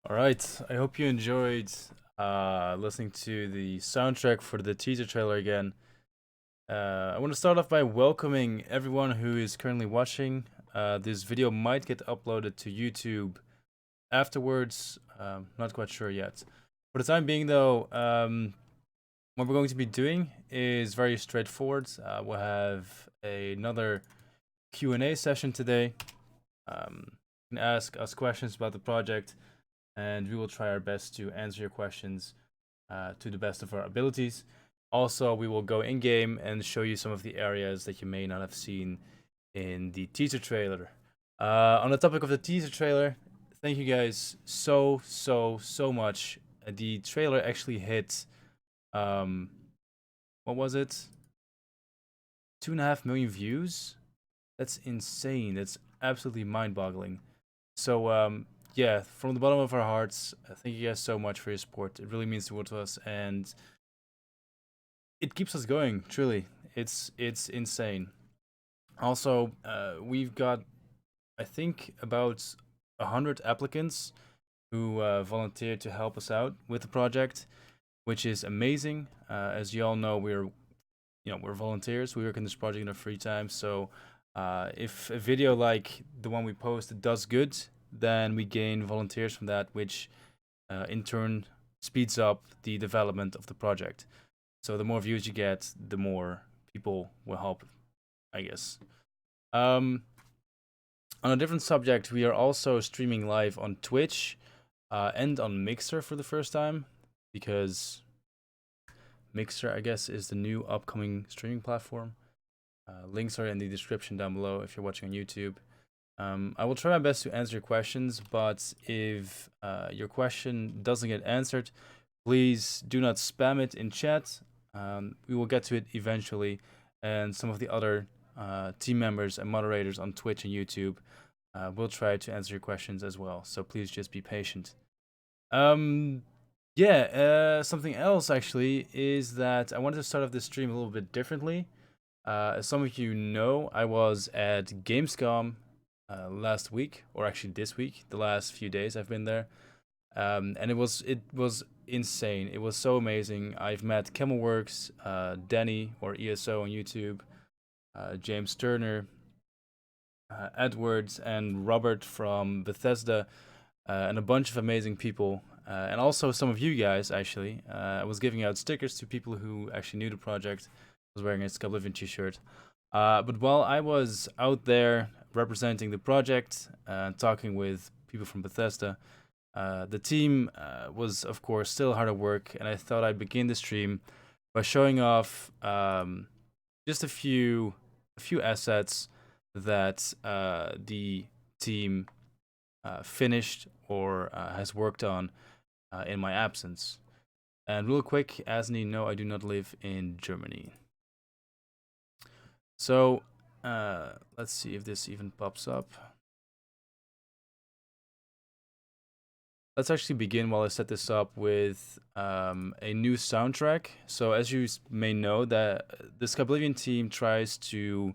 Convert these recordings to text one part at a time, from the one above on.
Alright, I hope you enjoyed listening to the soundtrack for the teaser trailer again. I want to start off by welcoming everyone who is currently watching. This video might get uploaded to YouTube afterwards, not quite sure yet. For the time being though, what we're going to be doing is very straightforward. We'll have another Q&A session today. You can ask us questions about the project, and we will try our best to answer your questions to the best of our abilities. Also, we will go in game and show you some of the areas that you may not have seen in the teaser trailer. On the topic of the teaser trailer, thank you guys so much. The trailer actually hit, what was it? 2.5 million views? That's insane. That's absolutely mind-boggling. So, yeah, from the bottom of our hearts, thank you guys so much for your support. It really means the world to us, and it keeps us going. Truly, it's insane. Also, we've got, I think, about 100 applicants who volunteered to help us out with the project, which is amazing. As you all know, we're volunteers. We work in this project in our free time. So, if a video like the one we posted does good, then we gain volunteers from that, which in turn speeds up the development of the project. So the more views you get, the more people will help, I guess. On a different subject, we are also streaming live on Twitch and on Mixer for the first time, because Mixer, I guess, is the new upcoming streaming platform. Links are in the description down below if you're watching on YouTube. I will try my best to answer your questions, but if your question doesn't get answered, please do not spam it in chat. We will get to it eventually, and some of the other team members and moderators on Twitch and YouTube will try to answer your questions as well, so please just be patient. Something else actually is that I wanted to start off this stream a little bit differently. As some of you know, I was at Gamescom last week, or actually this week. The last few days I've been there, and it was insane. It was so amazing. I've met Camelworks, Danny or ESO on YouTube, James Turner, Edwards, and Robert from Bethesda, and a bunch of amazing people. And also some of you guys, actually. I was giving out stickers to people who actually knew the project. I was wearing a Skyblivion t-shirt. But while I was out there representing the project and talking with people from Bethesda, the team was, of course, still hard at work, and I thought I'd begin the stream by showing off just a few assets that the team finished or has worked on in my absence. And real quick, as you know, I do not live in Germany. So, let's see if this even pops up. Let's actually begin while I set this up with a new soundtrack. So, as you may know, that the Skyblivion team tries to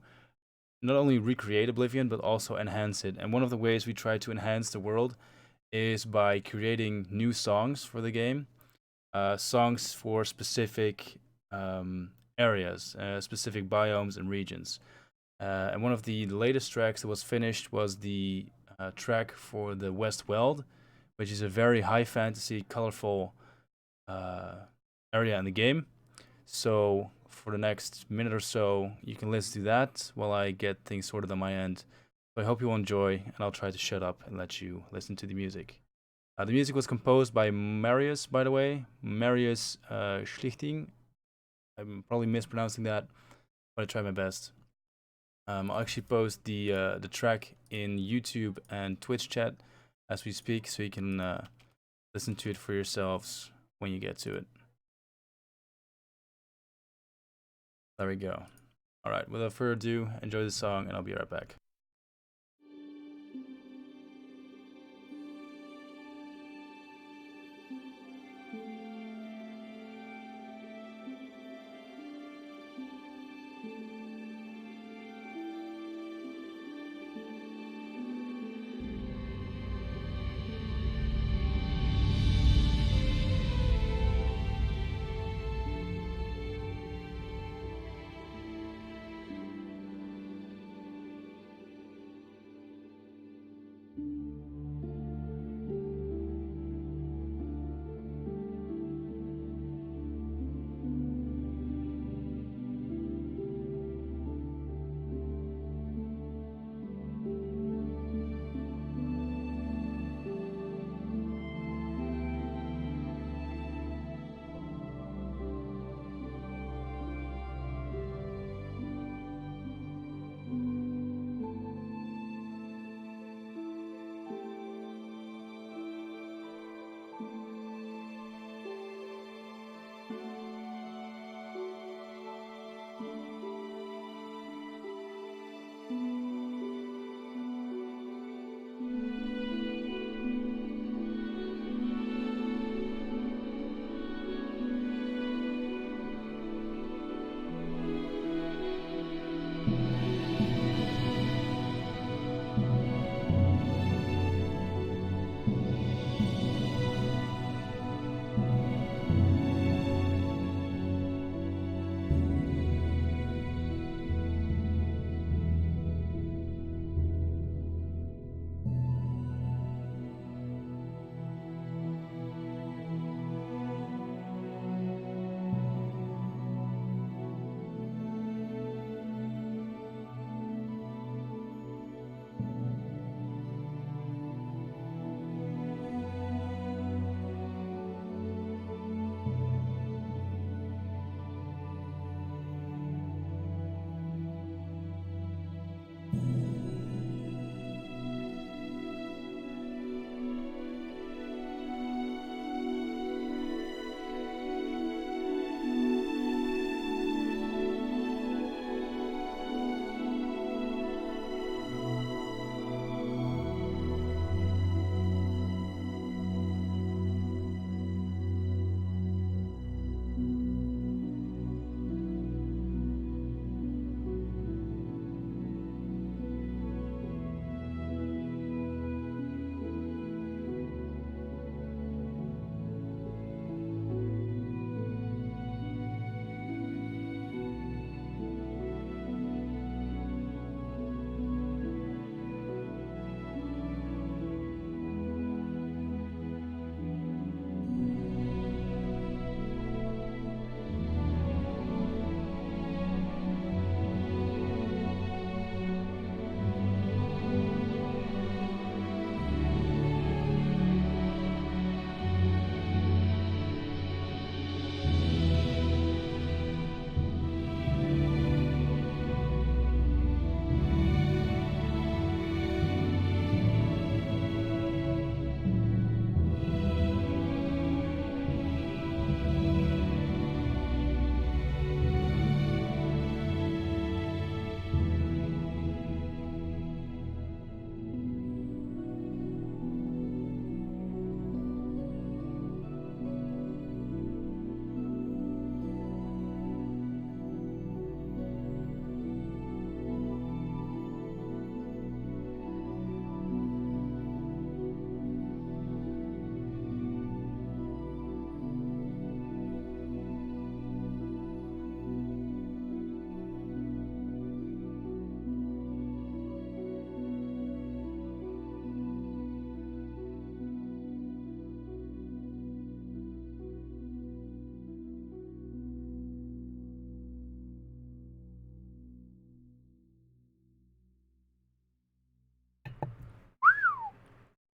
not only recreate Oblivion, but also enhance it. And one of the ways we try to enhance the world is by creating new songs for the game. Songs for specific areas, specific biomes and regions. And one of the latest tracks that was finished was the track for the West Weld, which is a very high fantasy, colorful area in the game. So for the next minute or so, you can listen to that while I get things sorted on my end. So I hope you will enjoy, and I'll try to shut up and let you listen to the music. The music was composed by Marius, by the way. Marius Schlichting. I'm probably mispronouncing that, but I try my best. I'll actually post the track in YouTube and Twitch chat as we speak, so you can listen to it for yourselves when you get to it. There we go. Alright, without further ado, enjoy the song, and I'll be right back.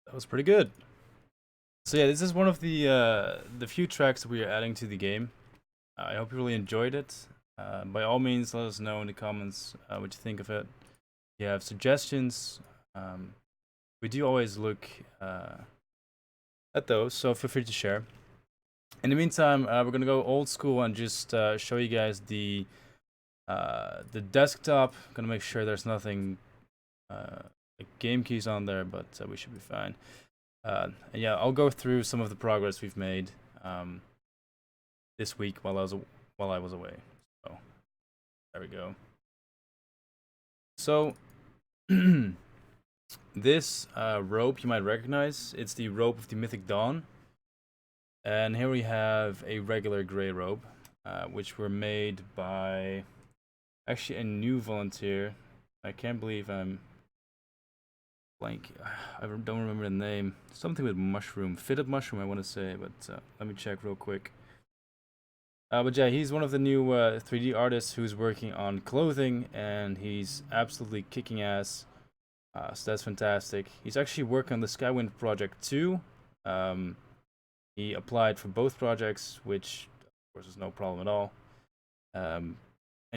That was pretty good. So yeah, this is one of the few tracks that we are adding to the game. I hope you really enjoyed it. By all means, let us know in the comments what you think of it. If you have suggestions, we do always look at those, so feel free to share. In the meantime, we're gonna go old school and just show you guys the desktop. Gonna make sure there's nothing like game keys on there, but we should be fine. And yeah, I'll go through some of the progress we've made this week while I was away. So there we go. So this rope you might recognize. It's the rope of the Mythic Dawn. And here we have a regular gray robe, which were made by actually a new volunteer. I can't believe I'm blank. I don't remember the name. Something with mushroom. Fitted mushroom, I want to say, but let me check real quick. But yeah, he's one of the new 3D artists who's working on clothing, and he's absolutely kicking ass. So that's fantastic. He's actually working on the Skywind project too. He applied for both projects, which of course is no problem at all. And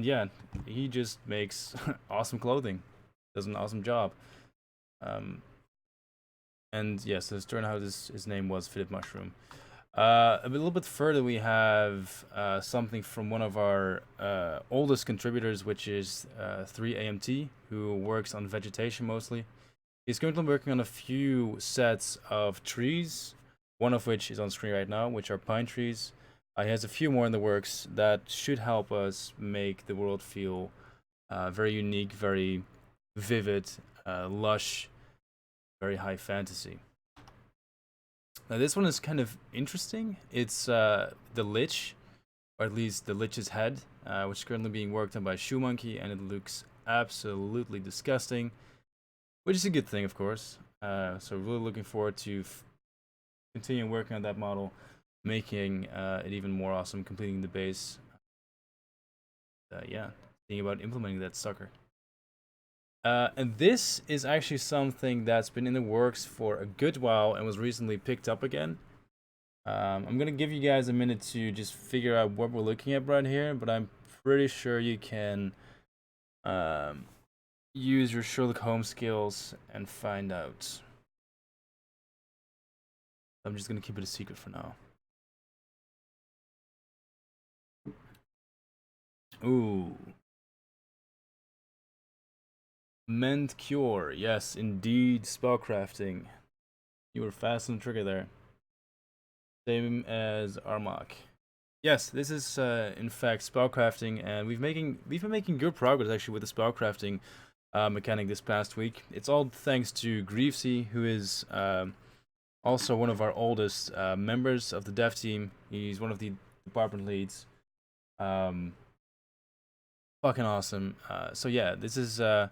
yeah, he just makes awesome clothing. Does an awesome job. And yes, as it turned out, his name was Fitted Mushroom. A little bit further, we have something from one of our oldest contributors, which is 3AMT, who works on vegetation mostly. He's currently working on a few sets of trees, one of which is on screen right now, which are pine trees. He has a few more in the works that should help us make the world feel very unique, very vivid, lush, very high fantasy. Now this one is kind of interesting. It's the Lich, or at least the Lich's head, which is currently being worked on by Shoe Monkey, and it looks absolutely disgusting, which is a good thing, of course. So really looking forward to continuing working on that model, making it even more awesome, completing the base. Yeah, thinking about implementing that sucker. And this is actually something that's been in the works for a good while and was recently picked up again. I'm gonna give you guys a minute to just figure out what we're looking at right here, but I'm pretty sure you can use your Sherlock Holmes skills and find out. I'm just gonna keep it a secret for now. Ooh. Mend Cure. Yes, indeed, spellcrafting. You were fast on the trigger there. Same as Armok. Yes, this is in fact spellcrafting, and we've been making good progress actually with the spellcrafting mechanic this past week. It's all thanks to Greavesy, who is also one of our oldest members of the dev team. He's one of the department leads. Fucking awesome. So yeah, this is a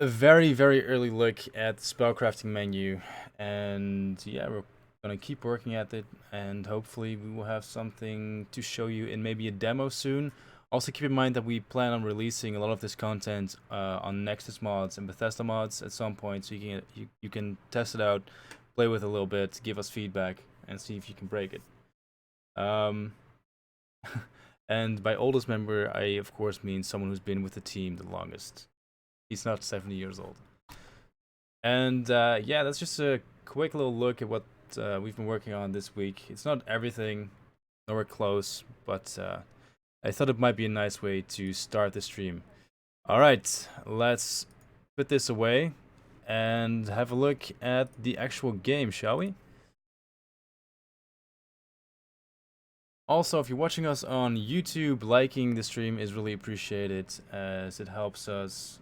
very, very early look at the spellcrafting menu, and yeah, we're gonna keep working at it, and hopefully we will have something to show you in maybe a demo soon. Also keep in mind that we plan on releasing a lot of this content on Nexus mods and Bethesda mods at some point, so you can test it out, play with it a little bit, give us feedback, and see if you can break it. And by oldest member, I of course mean someone who's been with the team the longest. He's not 70 years old. And yeah, that's just a quick little look at what we've been working on this week. It's not everything, nowhere close, but I thought it might be a nice way to start the stream. Alright, let's put this away and have a look at the actual game, shall we? Also, if you're watching us on YouTube, liking the stream is really appreciated, as it helps us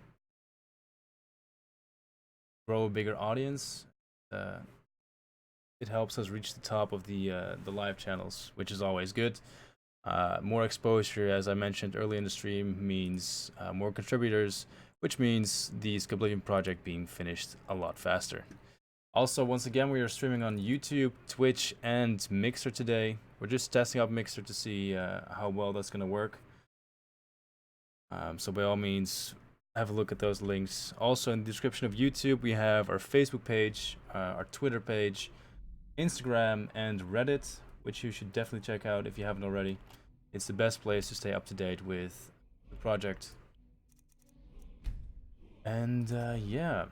grow a bigger audience. It helps us reach the top of the live channels, which is always good. More exposure, as I mentioned earlier in the stream, means more contributors, which means the Skyblivion project being finished a lot faster. Also, once again, we are streaming on YouTube, Twitch, and Mixer today. We're just testing out Mixer to see how well that's going to work. So by all means, have a look at those links. Also, in the description of YouTube, we have our Facebook page, our Twitter page, Instagram, and Reddit, which you should definitely check out if you haven't already. It's the best place to stay up to date with the project. And yeah.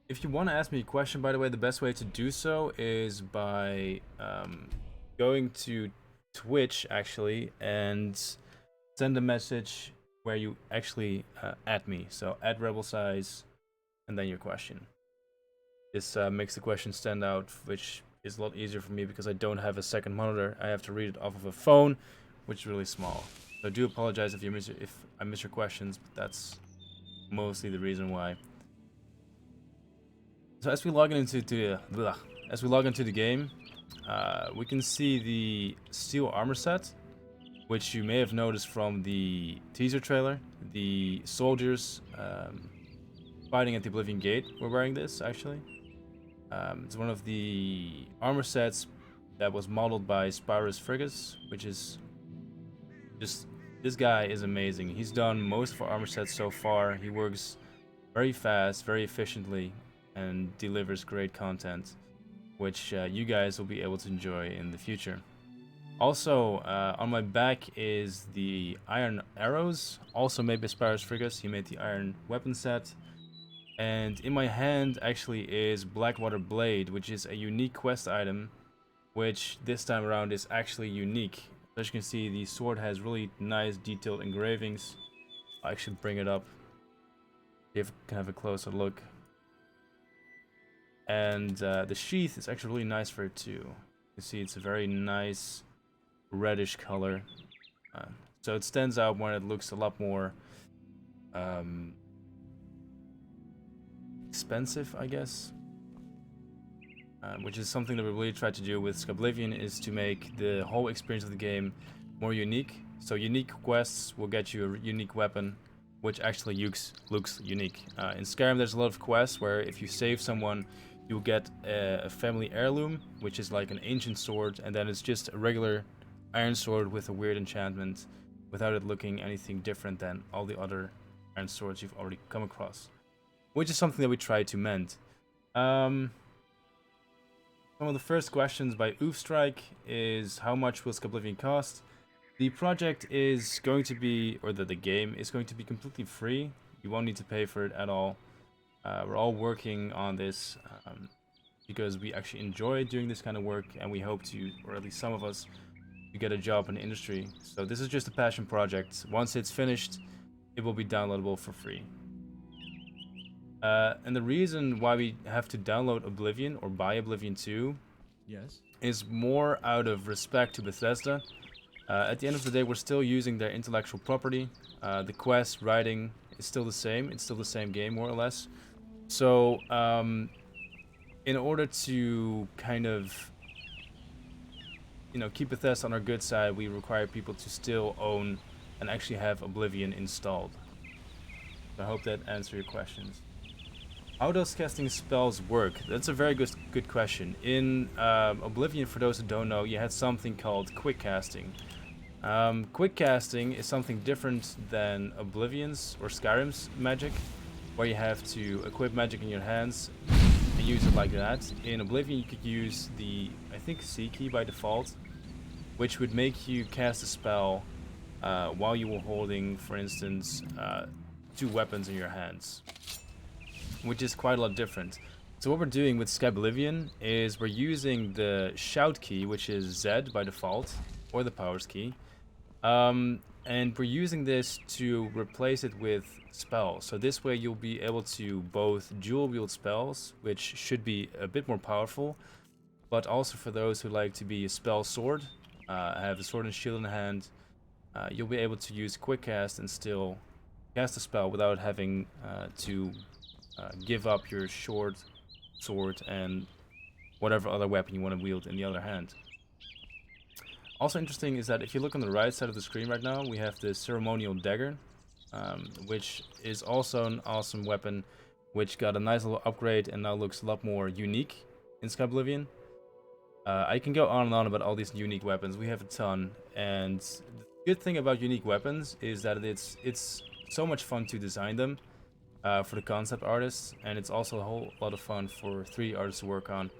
If you want to ask me a question, by the way, the best way to do so is by going to Twitch, actually, and send a message where you actually add me. So add Rebel Size, and then your question. This makes the question stand out, which is a lot easier for me because I don't have a second monitor. I have to read it off of a phone, which is really small. So I do apologize if I miss your questions, but that's mostly the reason why. So as we log into the game, we can see the steel armor set, which you may have noticed from the teaser trailer. The soldiers fighting at the Oblivion Gate were wearing this, actually. It's one of the armor sets that was modeled by Spyrus Frigus, which is just... This guy is amazing. He's done most of our armor sets so far. He works very fast, very efficiently, and delivers great content, which you guys will be able to enjoy in the future. Also, on my back is the iron arrows, also made by Spyrus Frigus. He made the iron weapon set. And in my hand actually is Blackwater Blade, which is a unique quest item, which this time around is actually unique. As you can see, the sword has really nice detailed engravings. I should bring it up. You can have a closer look. And the sheath is actually really nice for it too. You can see it's a very nice reddish color. So it stands out when it looks a lot more expensive, I guess. Which is something that we really tried to do with Skyblivion, is to make the whole experience of the game more unique. So unique quests will get you a unique weapon, which actually looks unique. In Skyrim, there's a lot of quests where if you save someone, you'll get a family heirloom, which is like an ancient sword, and then it's just a regular iron sword with a weird enchantment, without it looking anything different than all the other iron swords you've already come across. Which is something that we try to mend. Some of the first questions by Oofstrike is, how much will Skyblivion cost? The project is going to be, or the game is going to be completely free. You won't need to pay for it at all. We're all working on this because we actually enjoy doing this kind of work, and we hope to, or at least some of us, to get a job in the industry. So this is just a passion project. Once it's finished, it will be downloadable for free. And the reason why we have to download Oblivion or buy Oblivion 2 is more out of respect to Bethesda. At the end of the day, we're still using their intellectual property. The quest, writing is still the same. It's still the same game, more or less. So, in order to kind of, keep Bethesda on our good side, we require people to still own and actually have Oblivion installed. So I hope that answers your questions. How does casting spells work? That's a very good question. In Oblivion, for those who don't know, you had something called quick casting. Quick casting is something different than Oblivion's or Skyrim's magic, where you have to equip magic in your hands and use it like that. In Oblivion, you could use the, I think, C key by default, which would make you cast a spell while you were holding, for instance, 2 weapons in your hands, which is quite a lot different. So what we're doing with Skyblivion is we're using the shout key, which is Z by default, or the powers key, and we're using this to replace it with spells. So this way you'll be able to both dual wield spells, which should be a bit more powerful, but also for those who like to be a spell sword, have a sword and shield in hand, you'll be able to use quick cast and still cast a spell without having to give up your short sword and whatever other weapon you want to wield in the other hand. Also interesting is that if you look on the right side of the screen right now, we have the Ceremonial Dagger, which is also an awesome weapon, which got a nice little upgrade and now looks a lot more unique in Skyblivion. I can go on and on about all these unique weapons. We have a ton, and the good thing about unique weapons is that it's so much fun to design them for the concept artists, and it's also a whole lot of fun for 3D artists to work on.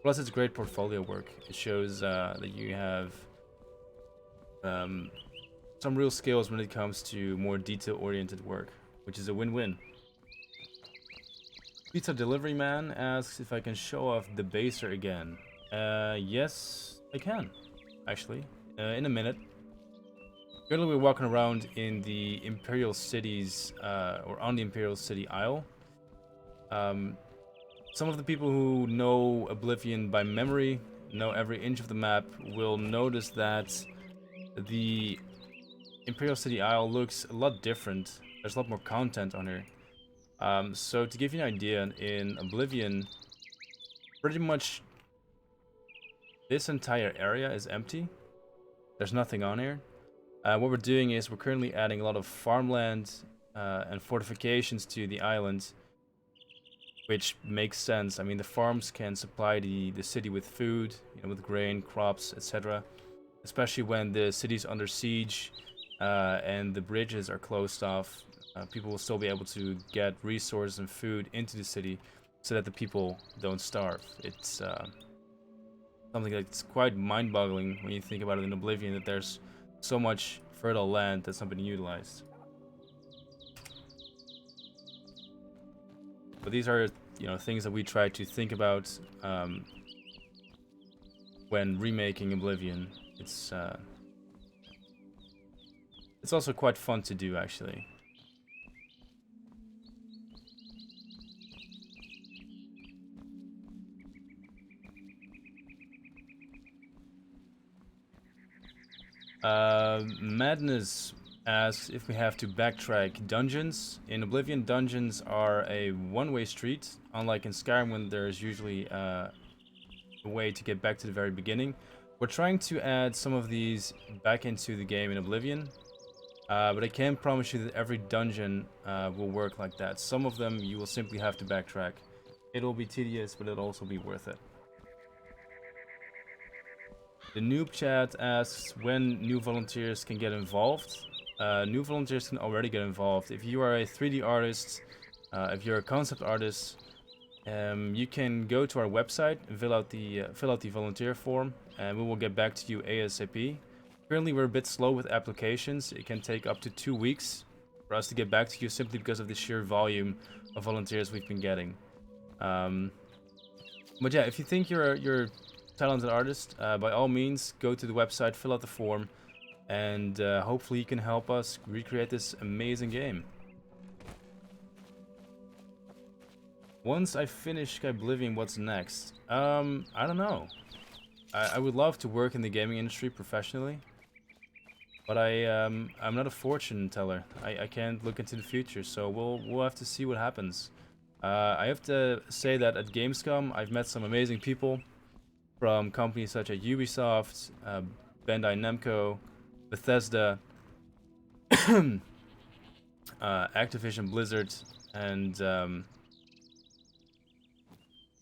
Plus, it's great portfolio work. It shows that you have some real skills when it comes to more detail-oriented work, which is a win-win. Pizza Delivery Man asks if I can show off the baser again. Yes, I can, actually, in a minute. Currently, we're walking around in the Imperial Cities, or on the Imperial City Isle. Some of the people who know Oblivion by memory, know every inch of the map, will notice that the Imperial City Isle looks a lot different. There's a lot more content on here. So to give you an idea, in Oblivion, pretty much this entire area is empty. There's nothing on here. What we're doing is we're currently adding a lot of farmland and fortifications to the island, which makes sense. I mean, the farms can supply the city with food, you know, with grain, crops, etc. Especially when the city's under siege and the bridges are closed off. People will still be able to get resources and food into the city so that the people don't starve. It's something that's quite mind-boggling when you think about it in Oblivion, that there's so much fertile land that's not been utilized. But these are, you know, things that we try to think about when remaking Oblivion. It's also quite fun to do, actually. Madness asks if we have to backtrack dungeons. In Oblivion, dungeons are a one-way street, unlike in Skyrim when there's usually a way to get back to the very beginning. We're trying to add some of these back into the game in Oblivion, but I can't promise you that every dungeon will work like that. Some of them you will simply have to backtrack. It'll be tedious, but it'll also be worth it. The noob chat asks when new volunteers can get involved. New volunteers can already get involved. If you are a 3D artist, if you're a concept artist, you can go to our website and fill out the volunteer form, and we will get back to you ASAP. Currently, we're a bit slow with applications. It can take up to 2 weeks for us to get back to you simply because of the sheer volume of volunteers we've been getting. But yeah, if you think you're a talented artist, by all means, go to the website, fill out the form, and hopefully you can help us recreate this amazing game. Once I finish Skyblivion, what's next? I don't know. I would love to work in the gaming industry professionally, but I'm not a fortune teller. I can't look into the future, so we'll have to see what happens. I have to say that at Gamescom, I've met some amazing people from companies such as Ubisoft, Bandai Namco, Bethesda, Activision Blizzard, and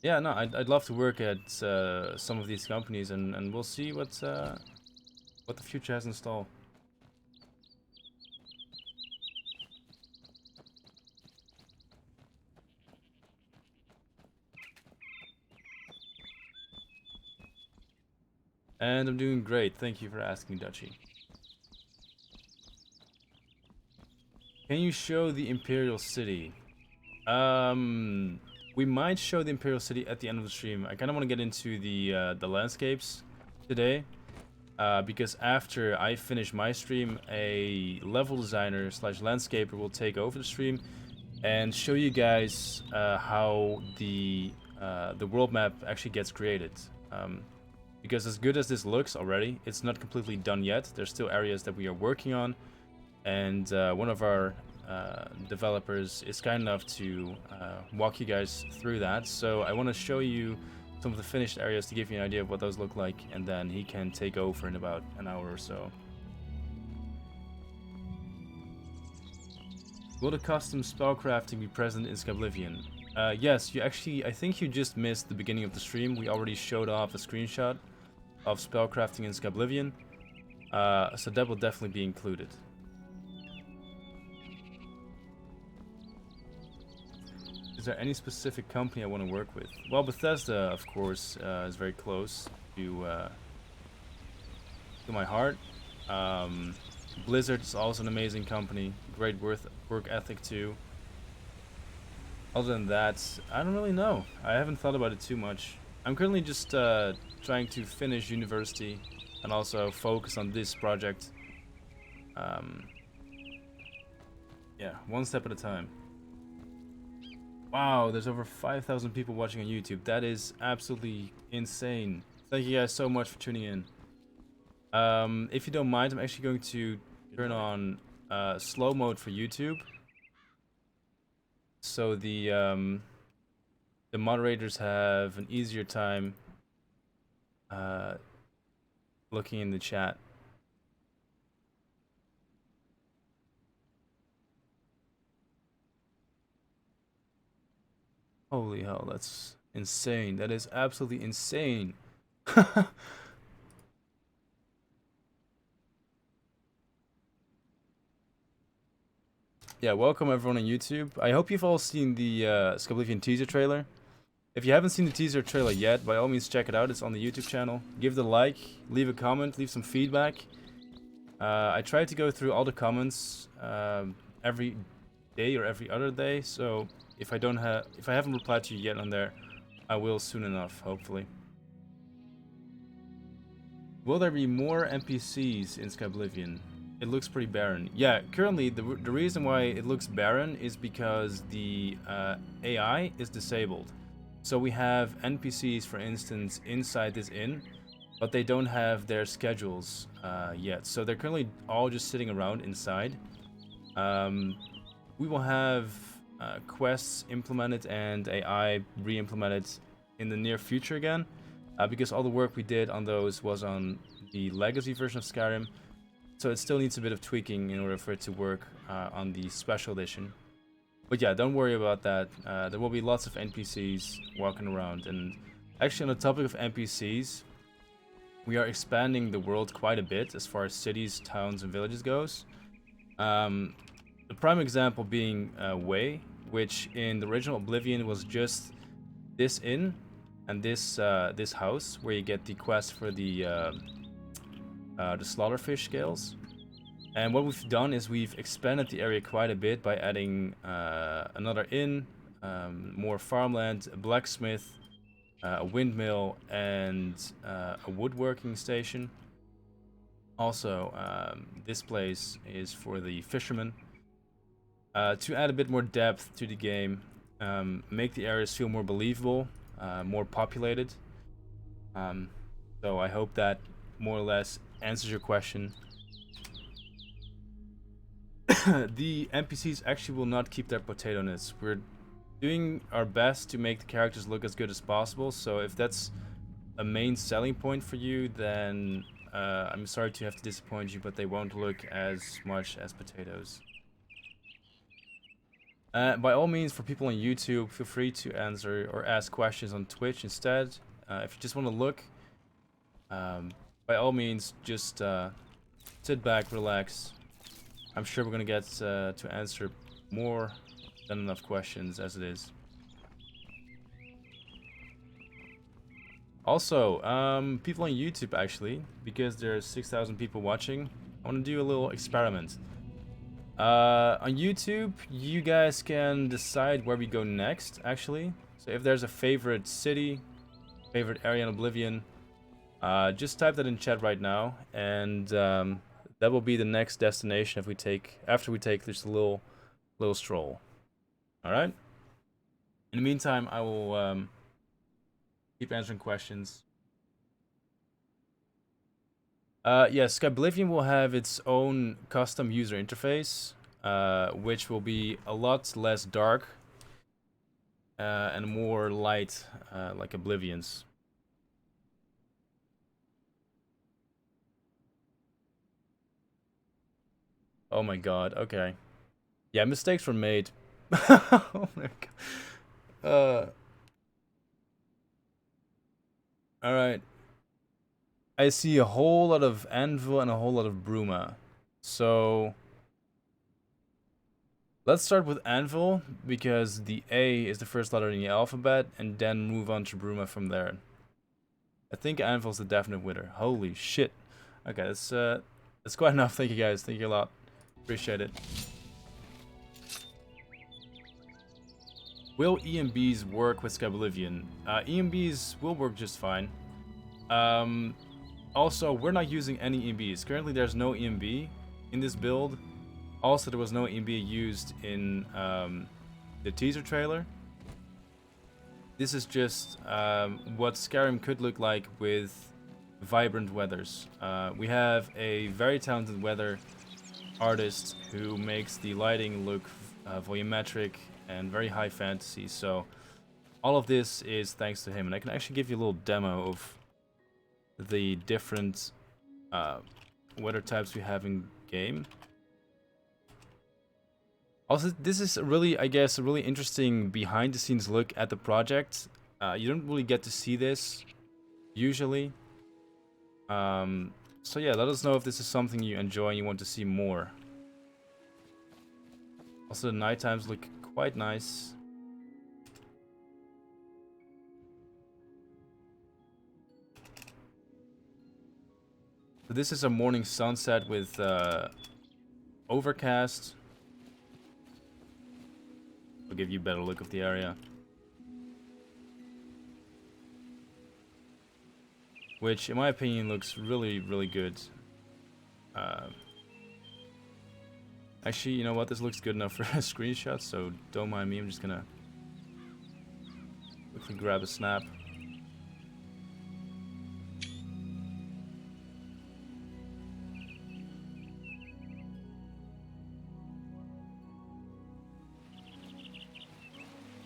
yeah, no, I'd love to work at some of these companies, and we'll see what the future has in store. And I'm doing great. Thank you for asking, Dutchy. Can you show the Imperial City? We might show the Imperial City at the end of the stream. I kind of want to get into the landscapes today, because after I finish my stream, a level designer / landscaper will take over the stream and show you guys how the world map actually gets created. Because as good as this looks already, it's not completely done yet. There's still areas that we are working on, and one of our developers is kind enough to walk you guys through that. So I want to show you some of the finished areas to give you an idea of what those look like, and then he can take over in about an hour or so. Will the custom spellcrafting be present in Skyblivion? Yes, you actually, I think you just missed the beginning of the stream. We already showed off a screenshot of spellcrafting in Skyblivion. So that will definitely be included. Is there any specific company I want to work with? Well, Bethesda, of course, is very close to my heart. Blizzard is also an amazing company. Great work ethic too. Other than that, I don't really know. I haven't thought about it too much. I'm currently just trying to finish university and also focus on this project. Yeah, one step at a time. Wow, there's over 5,000 people watching on YouTube. That is absolutely insane. Thank you guys so much for tuning in. If you don't mind, I'm actually going to turn on slow mode for YouTube, so the moderators have an easier time looking in the chat. Holy hell, that's insane. That is absolutely insane. Yeah, welcome everyone on YouTube. I hope you've all seen the Skyblivion teaser trailer. If you haven't seen the teaser trailer yet, by all means check it out. It's on the YouTube channel. Give it a like, leave a comment, leave some feedback. I try to go through all the comments every day or every other day, so if I haven't replied to you yet on there, I will soon enough, hopefully. Will there be more NPCs in Skyblivion? It looks pretty barren. Yeah, currently the reason why it looks barren is because the AI is disabled. So we have NPCs, for instance, inside this inn, but they don't have their schedules yet. So they're currently all just sitting around inside. We will have quests implemented and AI re-implemented in the near future again, because all the work we did on those was on the legacy version of Skyrim, so it still needs a bit of tweaking in order for it to work on the special edition. But yeah, don't worry about that. There will be lots of NPCs walking around, and actually on the topic of NPCs, we are expanding the world quite a bit as far as cities, towns, and villages goes. The prime example being Way, which in the original Oblivion was just this inn and this house where you get the quest for the slaughterfish scales. And what we've done is we've expanded the area quite a bit by adding another inn, more farmland, a blacksmith, a windmill, and a woodworking station. Also, this place is for the fishermen. To add a bit more depth to the game, make the areas feel more believable, more populated. So I hope that more or less answers your question. The NPCs actually will not keep their potato-ness. We're doing our best to make the characters look as good as possible, so if that's a main selling point for you, then I'm sorry to have to disappoint you, but they won't look as much as potatoes. By all means, for people on YouTube, feel free to answer or ask questions on Twitch instead. If you just want to look, by all means, just sit back, relax. I'm sure we're gonna get to answer more than enough questions as it is. Also, people on YouTube actually, because there's 6,000 people watching, I want to do a little experiment. On YouTube, you guys can decide where we go next, actually. So if there's a favorite city, favorite area in Oblivion, just type that in chat right now, and that will be the next destination after we take this little stroll. All right. In the meantime, I will keep answering questions. Yes, Skyblivion will have its own custom user interface, which will be a lot less dark and more light, like Oblivion's. Oh my god, okay. Yeah, mistakes were made. Oh my god. Alright. I see a whole lot of Anvil and a whole lot of Bruma. So let's start with Anvil, because the A is the first letter in the alphabet, and then move on to Bruma from there. I think Anvil's the definite winner. Holy shit. Okay, that's quite enough. Thank you guys. Thank you a lot. Appreciate it. Will EMBs work with Skyblivion? EMBs will work just fine. Also, we're not using any EMBs. Currently, there's no EMB in this build. Also, there was no EMB used in the teaser trailer. This is just what Skyrim could look like with vibrant weathers. We have a very talented weather artist who makes the lighting look volumetric and very high fantasy, so all of this is thanks to him. And I can actually give you a little demo of the different weather types we have in game. Also, this is really, I guess, a really interesting behind-the-scenes look at the project. You don't really get to see this usually. So yeah, let us know if this is something you enjoy and you want to see more. Also, the night times look quite nice. So this is a morning sunset with overcast. I'll give you a better look of the area. Which, in my opinion, looks really, really good. Actually, you know what? This looks good enough for a screenshot, so don't mind me. I'm just gonna quickly grab a snap.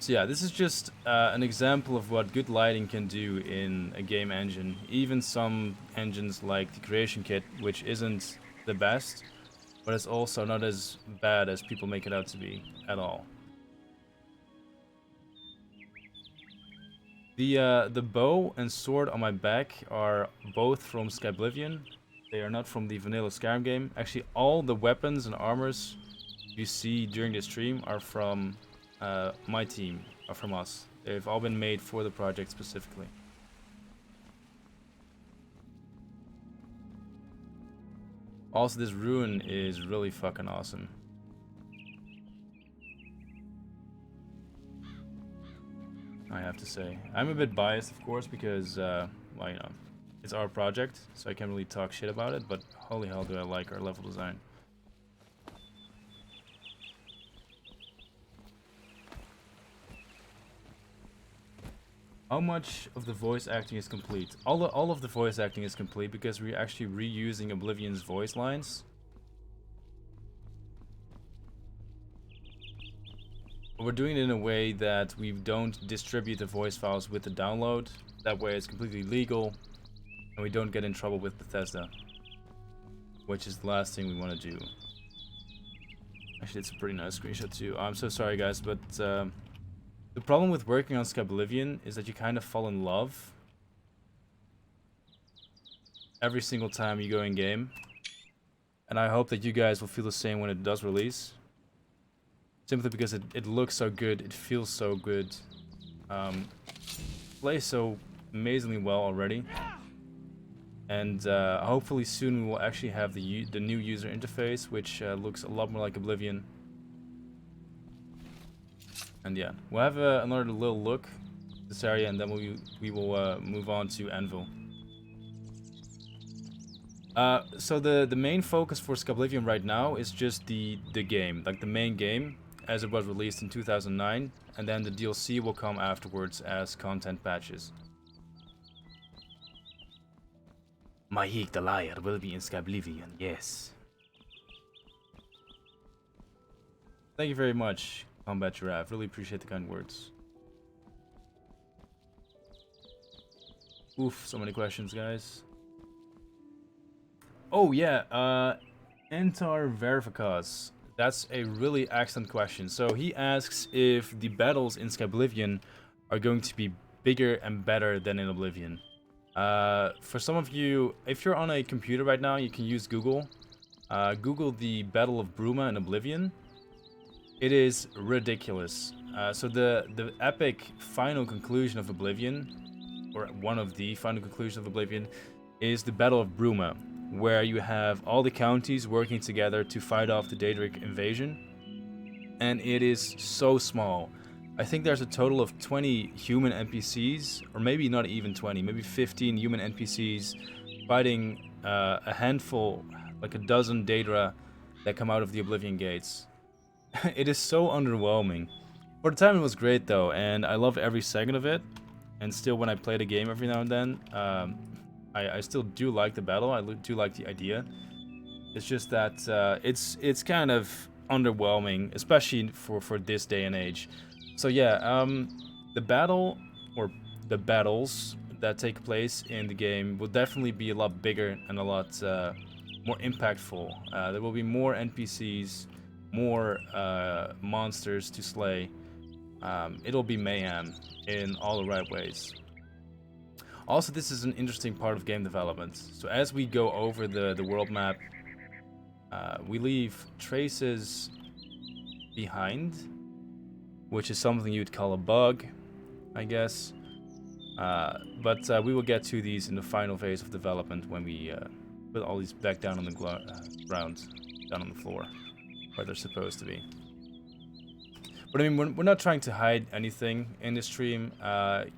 So yeah, this is just an example of what good lighting can do in a game engine. Even some engines like the Creation Kit, which isn't the best, but it's also not as bad as people make it out to be at all. The bow and sword on my back are both from Skyblivion. They are not from the vanilla Skyrim game. Actually, all the weapons and armors you see during the stream are from my team, are from us. They've all been made for the project specifically. Also, this ruin is really fucking awesome. I have to say. I'm a bit biased, of course, because, well, you know, it's our project, so I can't really talk shit about it, but holy hell do I like our level design. How much of the voice acting is complete? All of the voice acting is complete because we're actually reusing Oblivion's voice lines. But we're doing it in a way that we don't distribute the voice files with the download. That way it's completely legal and we don't get in trouble with Bethesda, which is the last thing we want to do. Actually, it's a pretty nice screenshot too. I'm so sorry guys, but the problem with working on Skyblivion is that you kind of fall in love every single time you go in game. And I hope that you guys will feel the same when it does release. Simply because it looks so good, it feels so good. Plays so amazingly well already. And hopefully soon we will actually have the new user interface, which looks a lot more like Oblivion. And yeah, we'll have another little look at this area, and then we will move on to Anvil. So the main focus for Skyblivion right now is just the game, like the main game, as it was released in 2009, and then the DLC will come afterwards as content patches. Mythic the Liar will be in Skyblivion, yes. Thank you very much, Combat Giraffe. Really appreciate the kind words. Oof, so many questions, guys. Oh yeah, Antar Verificas. That's a really excellent question. So he asks if the battles in Skyblivion are going to be bigger and better than in Oblivion. For some of you, if you're on a computer right now, you can use Google. Google the Battle of Bruma in Oblivion. It is ridiculous. So the epic final conclusion of Oblivion, or one of the final conclusions of Oblivion, is the Battle of Bruma, where you have all the counties working together to fight off the Daedric invasion. And it is so small. I think there's a total of 20 human NPCs, or maybe not even 20, maybe 15 human NPCs fighting a handful, like a dozen Daedra that come out of the Oblivion Gates. It is so underwhelming. For the time it was great though, and I love every second of it. And still when I play the game every now and then, I still do like the battle, I do like the idea. It's just that it's kind of underwhelming, especially for this day and age. So yeah, the battle, or the battles that take place in the game will definitely be a lot bigger and a lot more impactful. There will be more NPCs, more monsters to slay. It'll be mayhem in all the right ways. Also, this is an interesting part of game development. So as we go over the world map, we leave traces behind, which is something you'd call a bug, I guess. But we will get to these in the final phase of development when we put all these back down on the ground, down on the floor, where they're supposed to be. But I mean, we're not trying to hide anything in this stream.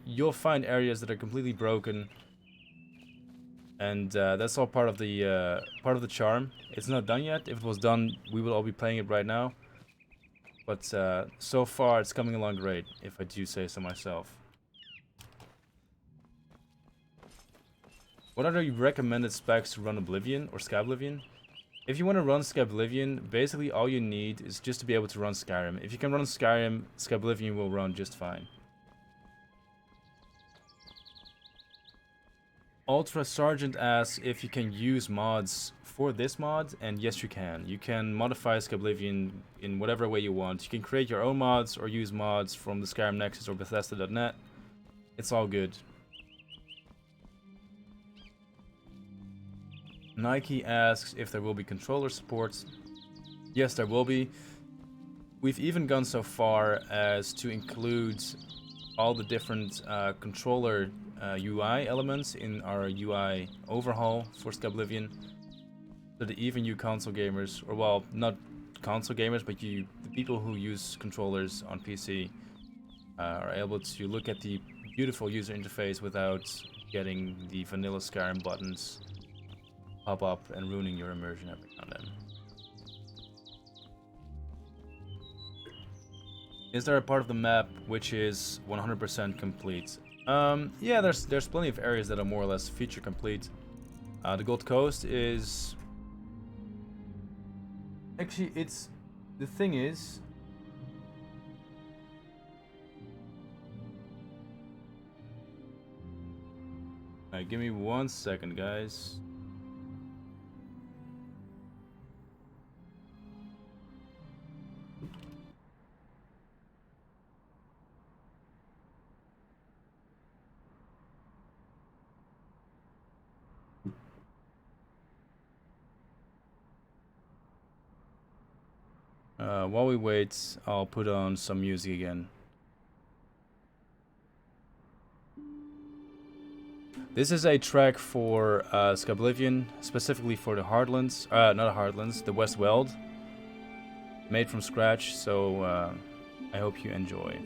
You'll find areas that are completely broken, and that's all part of the charm. It's not done yet. If it was done, we would all be playing it right now. But so far, it's coming along great, if I do say so myself. What are the recommended specs to run Oblivion or Skyblivion? If you want to run Skyblivion, basically all you need is just to be able to run Skyrim. If you can run Skyrim, Skyblivion will run just fine. Ultra Sergeant asks if you can use mods for this mod, and yes you can. You can modify Skyblivion in whatever way you want. You can create your own mods or use mods from the Skyrim Nexus or Bethesda.net. It's all good. Nike asks if there will be controller support. Yes, there will be. We've even gone so far as to include all the different controller UI elements in our UI overhaul for Skyblivion, so that even you console gamers, or well, not console gamers, but the people who use controllers on PC are able to look at the beautiful user interface without getting the vanilla Skyrim buttons pop up and ruining your immersion every now and then. Is there a part of the map which is 100% complete? Yeah, there's plenty of areas that are more or less feature complete. The Gold Coast is... Actually, it's... The thing is... Alright, give me 1 second, guys. While we wait, I'll put on some music again. This is a track for Skyblivion, specifically for the Heartlands, not Heartlands, the West Weld. Made from scratch, so I hope you enjoy.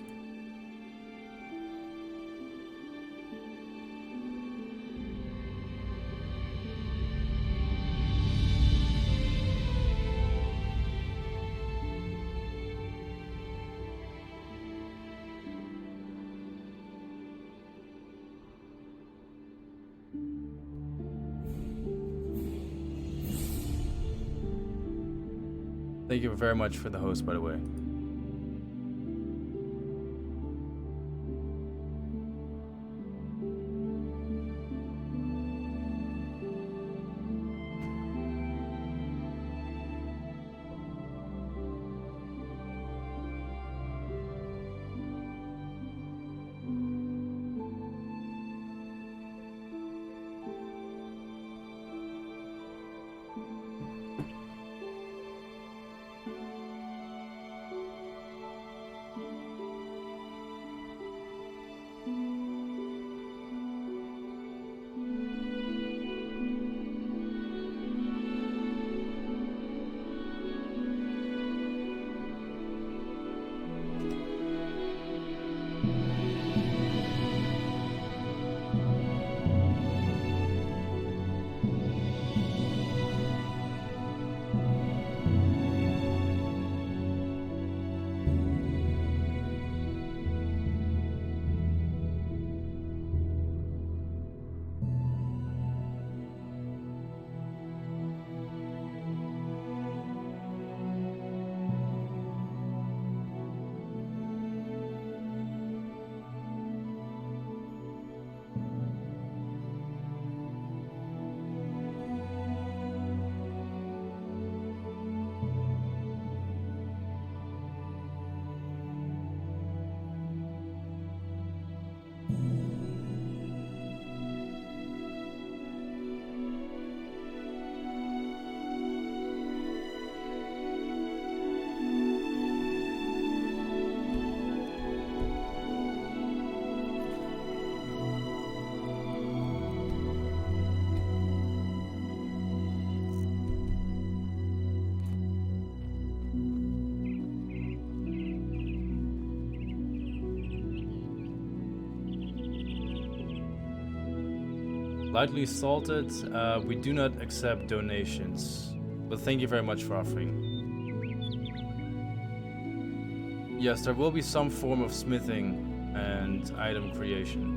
Thank you very much for the host, by the way. Lightly salted, we do not accept donations. But thank you very much for offering. Yes, there will be some form of smithing and item creation.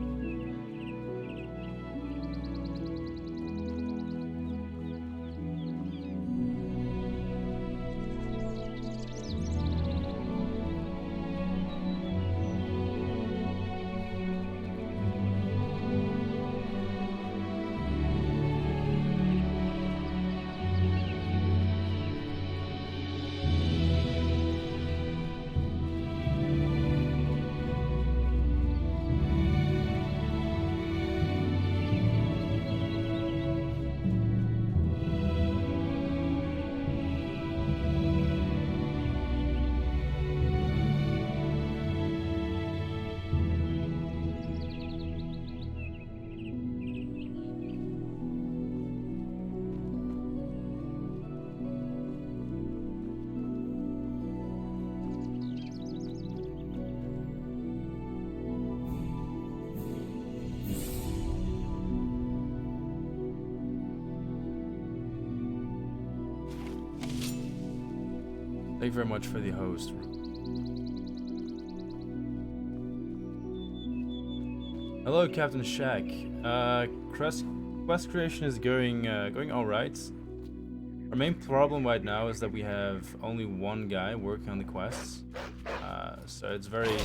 Thank you very much for the host. Hello, Captain Shack. Quest creation is going all right. Our main problem right now is that we have only one guy working on the quests, so it's very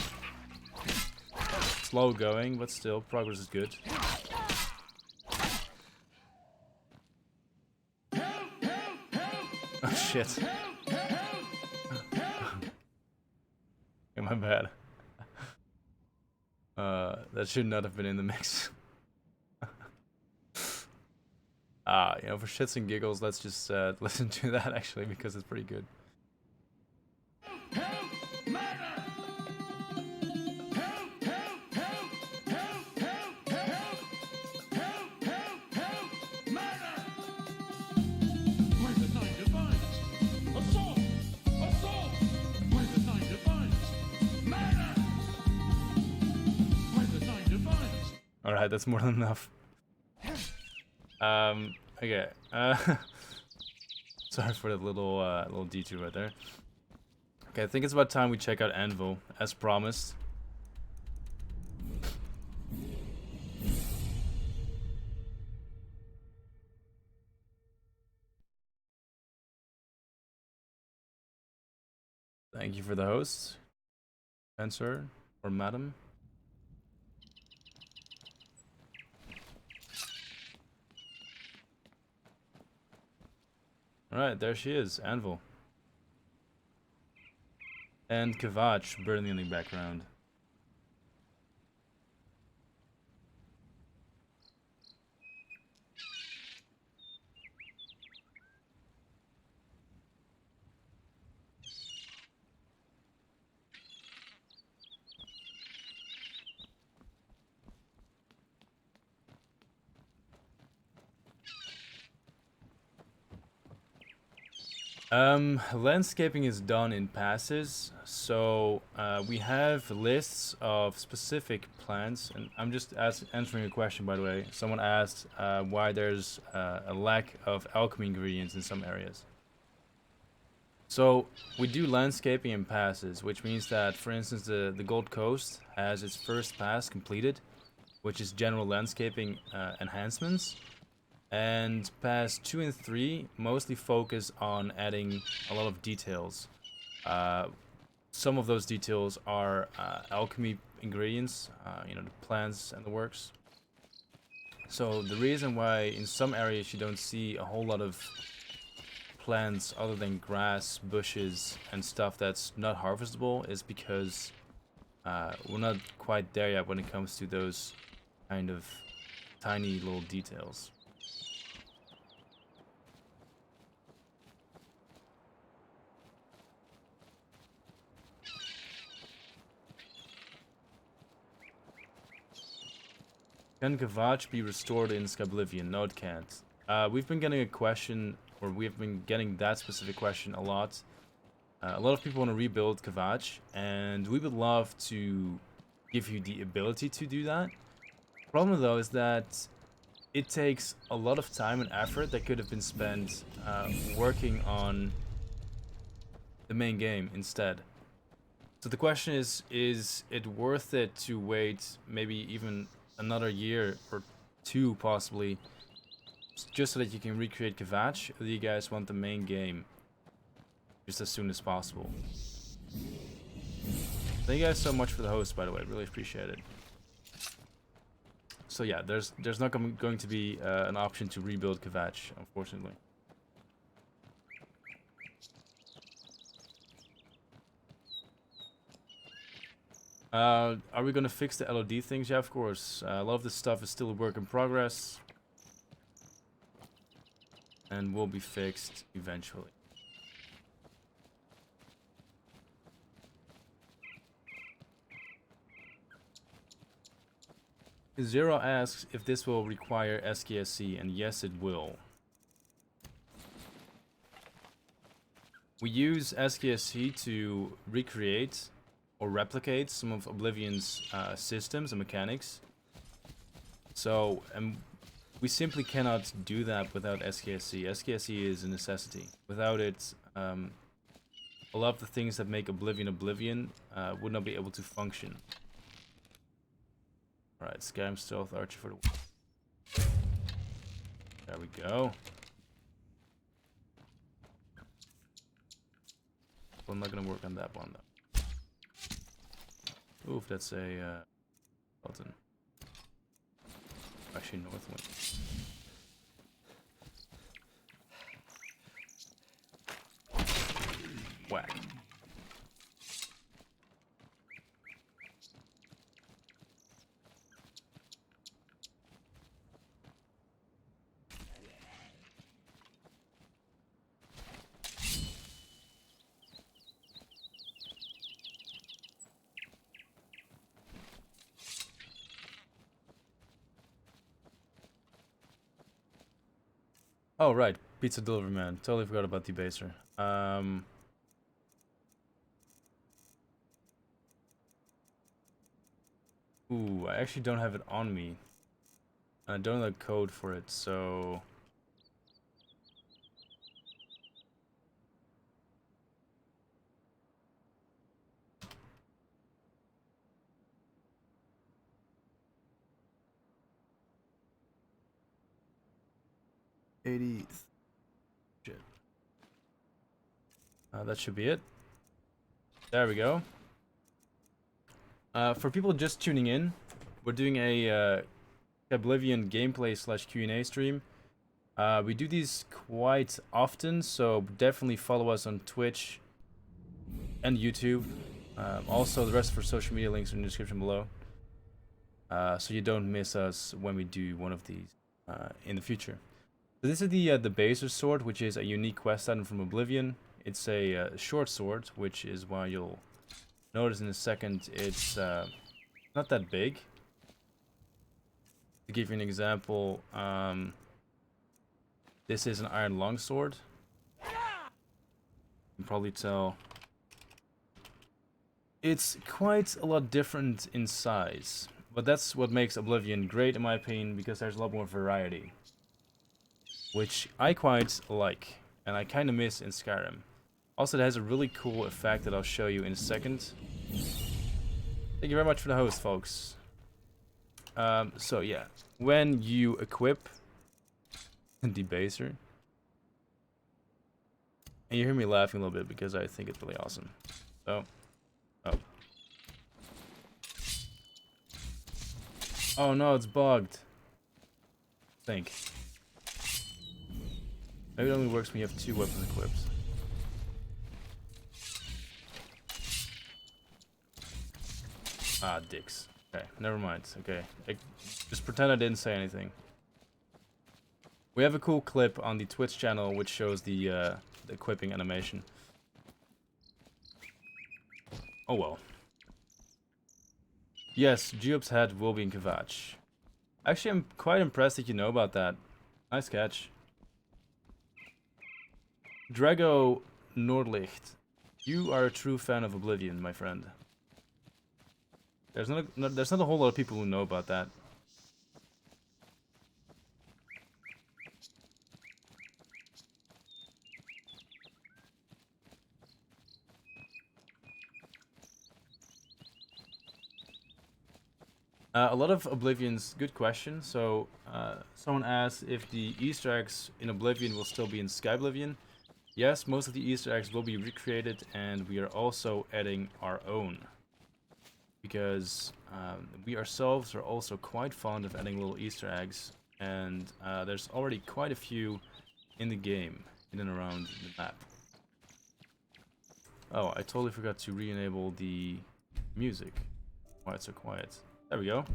slow going, but still progress is good. Oh shit. My bad. That should not have been in the mix. You know, for shits and giggles, let's just listen to that actually, because it's pretty good. Alright, that's more than enough. Okay. Sorry for that little detour right there. Okay, I think it's about time we check out Anvil, as promised. Thank you for the host, Spencer, or Madam. Alright, there she is, Anvil. And Kavach burning in the background. Landscaping is done in passes, so we have lists of specific plants, and I'm just answering a question, by the way. Someone asked why there's a lack of alchemy ingredients in some areas. So we do landscaping in passes, which means that, for instance, the Gold Coast has its first pass completed, which is general landscaping enhancements. And pass 2 and 3 mostly focus on adding a lot of details. Some of those details are alchemy ingredients, you know, the plants and the works. So the reason why in some areas you don't see a whole lot of plants other than grass, bushes, and stuff that's not harvestable is because we're not quite there yet when it comes to those kind of tiny little details. Can Kavach be restored in Skyblivion? No, it can't. We've been getting a question, or we've been getting that specific question a lot. A lot of people want to rebuild Kavach, and we would love to give you the ability to do that. The problem though is that it takes a lot of time and effort that could have been spent working on the main game instead. So the question is it worth it to wait maybe even another year or two possibly, just so that you can recreate Kvatch, or do you guys want the main game just as soon as possible? Thank you guys so much for the host, by the way. Really appreciate it. So yeah, there's not going to be an option to rebuild Kvatch, unfortunately. Are we gonna fix the LOD things? Yeah, of course. A lot of this stuff is still a work in progress, and will be fixed eventually. Zero asks if this will require SKSC, and yes, it will. We use SKSC to recreate or replicate some of Oblivion's systems and mechanics. So, we simply cannot do that without SKSC. SKSC is a necessity. Without it, a lot of the things that make Oblivion would not be able to function. Alright, Skyrim Stealth Archer for the win. There we go. Well, I'm not gonna work on that one though. Oof, that's a button. Actually, Northwind. Whack. Oh, right. Pizza delivery man. Totally forgot about Debaser. Ooh, I actually don't have it on me. I don't know the code for it, so... $80. Shit. That should be it. There we go. For people just tuning in, we're doing a Skyblivion gameplay / Q&A stream. We do these quite often, so definitely follow us on Twitch and YouTube. Also, the rest of our social media links are in the description below, so you don't miss us when we do one of these in the future. So this is the Baser sword, which is a unique quest item from Oblivion. It's a short sword, which is why you'll notice in a second it's not that big. To give you an example, this is an iron longsword. You can probably tell it's quite a lot different in size, but that's what makes Oblivion great in my opinion, because there's a lot more variety, which I quite like, and I kind of miss in Skyrim. Also, it has a really cool effect that I'll show you in a second. Thank you very much for the host, folks. So yeah, when you equip Debaser, and you hear me laughing a little bit because I think it's really awesome. So, oh no, it's bugged. Think. Maybe it only works when you have 2 weapons equipped. Ah, dicks. Okay, never mind. Okay, just pretend I didn't say anything. We have a cool clip on the Twitch channel which shows the equipping animation. Oh well. Yes, Geob's head will be in Kvatch. Actually, I'm quite impressed that you know about that. Nice catch. Drago Nordlicht, you are a true fan of Oblivion, my friend. There's not a whole lot of people who know about that. A lot of Oblivion's good question. So, someone asked if the Easter eggs in Oblivion will still be in Skyblivion. Yes, most of the Easter eggs will be recreated, and we are also adding our own. Because we ourselves are also quite fond of adding little Easter eggs, and there's already quite a few in the game, in and around the map. Oh, I totally forgot to re-enable the music. Why it's so quiet. There we go.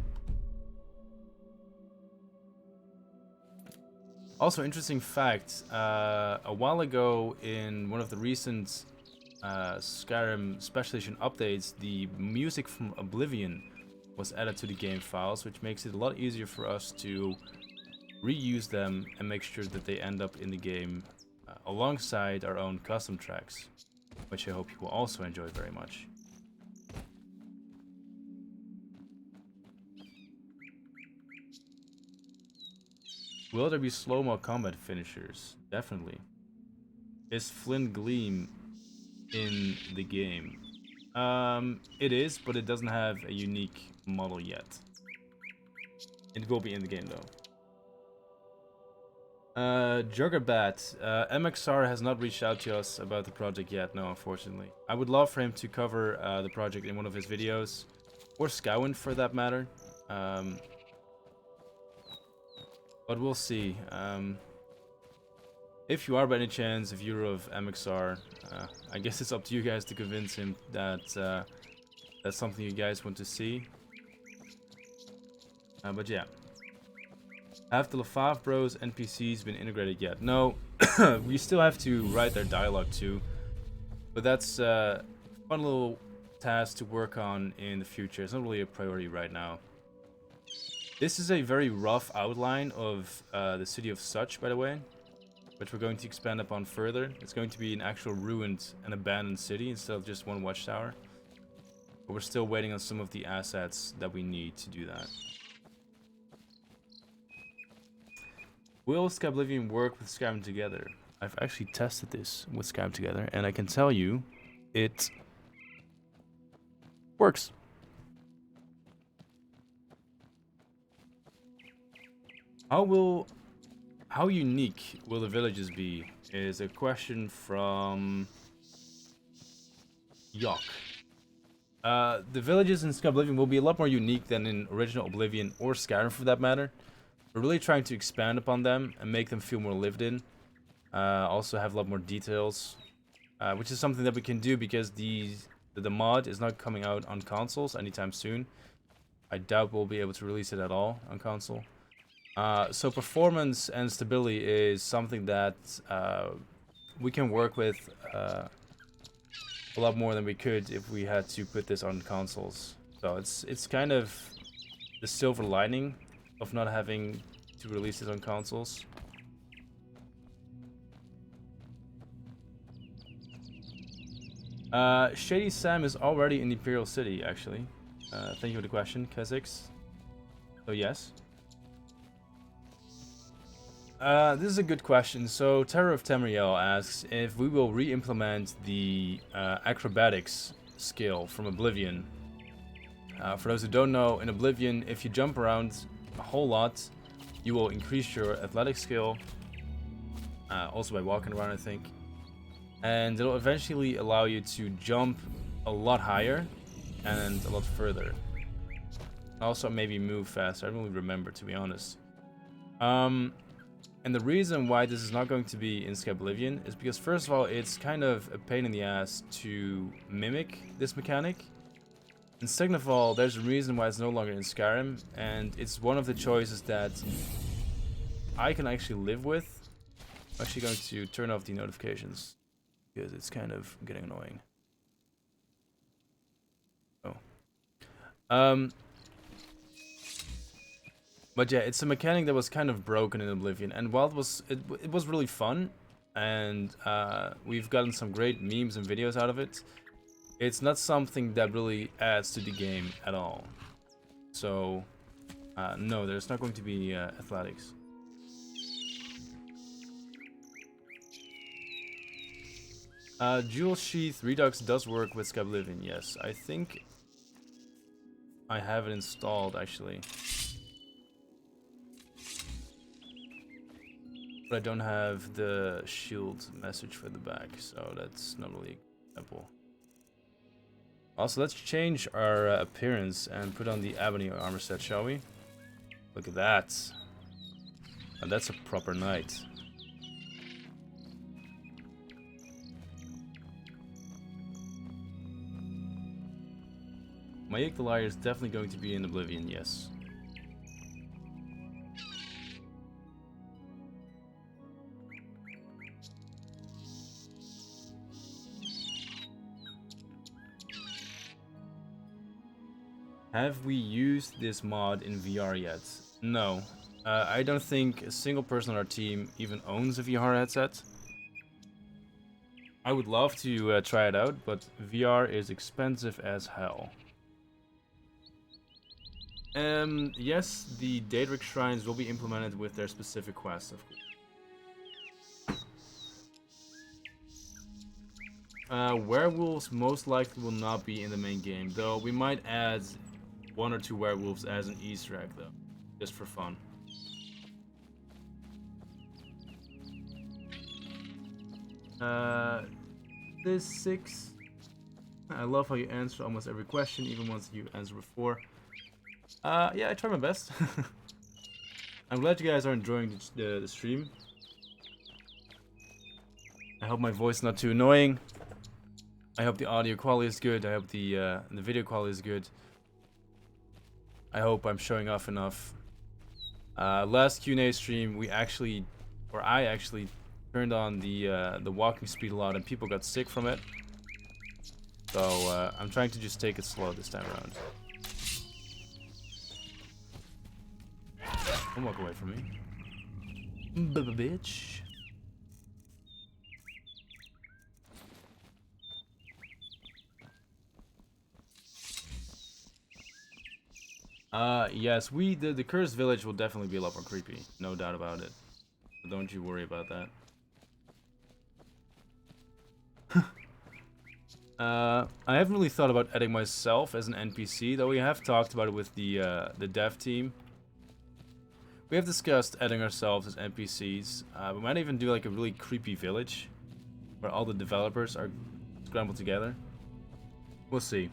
Also, interesting fact, a while ago in one of the recent Skyrim Special Edition updates, the music from Oblivion was added to the game files, which makes it a lot easier for us to reuse them and make sure that they end up in the game alongside our own custom tracks, which I hope you will also enjoy very much. Will there be slow-mo combat finishers? Definitely. Is Flint Gleam in the game? It is, but it doesn't have a unique model yet. It will be in the game though. Juggerbat, MXR has not reached out to us about the project yet, no, unfortunately. I would love for him to cover the project in one of his videos, or Skywind for that matter. But we'll see. If you are by any chance a viewer of MXR, I guess it's up to you guys to convince him that that's something you guys want to see. But yeah. Have the Lefave Bros NPCs been integrated yet? No, we still have to write their dialogue too. But that's a fun little task to work on in the future. It's not really a priority right now. This is a very rough outline of the city of Such, by the way, which we're going to expand upon further. It's going to be an actual ruined and abandoned city instead of just one watchtower. But we're still waiting on some of the assets that we need to do that. Will Skyblivion work with Skyrim Together? I've actually tested this with Skyrim Together, and I can tell you, it works. How unique will the villages be? Is a question from Yok. The villages in Skyblivion will be a lot more unique than in original Oblivion or Skyrim for that matter. We're really trying to expand upon them and make them feel more lived in. Also have a lot more details, which is something that we can do because the mod is not coming out on consoles anytime soon. I doubt we'll be able to release it at all on console. So performance and stability is something that we can work with a lot more than we could if we had to put this on consoles. So it's kind of the silver lining of not having to release it on consoles. Shady Sam is already in the Imperial City, actually. Thank you for the question, Kha'Zix. So yes. This is a good question. So Terror of Tamriel asks if we will re-implement the acrobatics skill from Oblivion. For those who don't know, in Oblivion, if you jump around a whole lot, you will increase your athletic skill, also by walking around, I think, and it'll eventually allow you to jump a lot higher and a lot further. Also maybe move faster. I don't really remember, to be honest. And the reason why this is not going to be in Skyblivion is because, first of all, it's kind of a pain in the ass to mimic this mechanic. And second of all, there's a reason why it's no longer in Skyrim, and it's one of the choices that I can actually live with. I'm actually going to turn off the notifications because it's kind of getting annoying. Oh. But yeah, it's a mechanic that was kind of broken in Oblivion, and while it was really fun, and we've gotten some great memes and videos out of it, it's not something that really adds to the game at all. So, no, there's not going to be athletics. Jewel Sheath Redux does work with Skyblivion, yes. I think I have it installed actually. But I don't have the shield message for the back, so that's not really simple. Also, let's change our appearance and put on the ebony armor set, shall we? Look at that. And that's a proper knight. Mythic the Liar is definitely going to be in Oblivion, yes. Have we used this mod in VR yet? No. I don't think a single person on our team even owns a VR headset. I would love to try it out, but VR is expensive as hell. Yes, the Daedric Shrines will be implemented with their specific quests, of course. Werewolves most likely will not be in the main game, though we might add 1 or 2 werewolves as an Easter egg, though, just for fun. This 6. I love how you answer almost every question, even ones you answered before. Yeah, I try my best. I'm glad you guys are enjoying the stream. I hope my voice is not too annoying. I hope the audio quality is good. I hope the video quality is good. I hope I'm showing off enough. Last Q&A stream, I actually turned on the walking speed a lot, and people got sick from it. So I'm trying to just take it slow this time around. Don't walk away from me, bitch. Yes, the cursed village will definitely be a lot more creepy, no doubt about it. But don't you worry about that. I haven't really thought about adding myself as an NPC, though we have talked about it with the dev team. We have discussed adding ourselves as NPCs. We might even do like a really creepy village where all the developers are scrambled together. We'll see.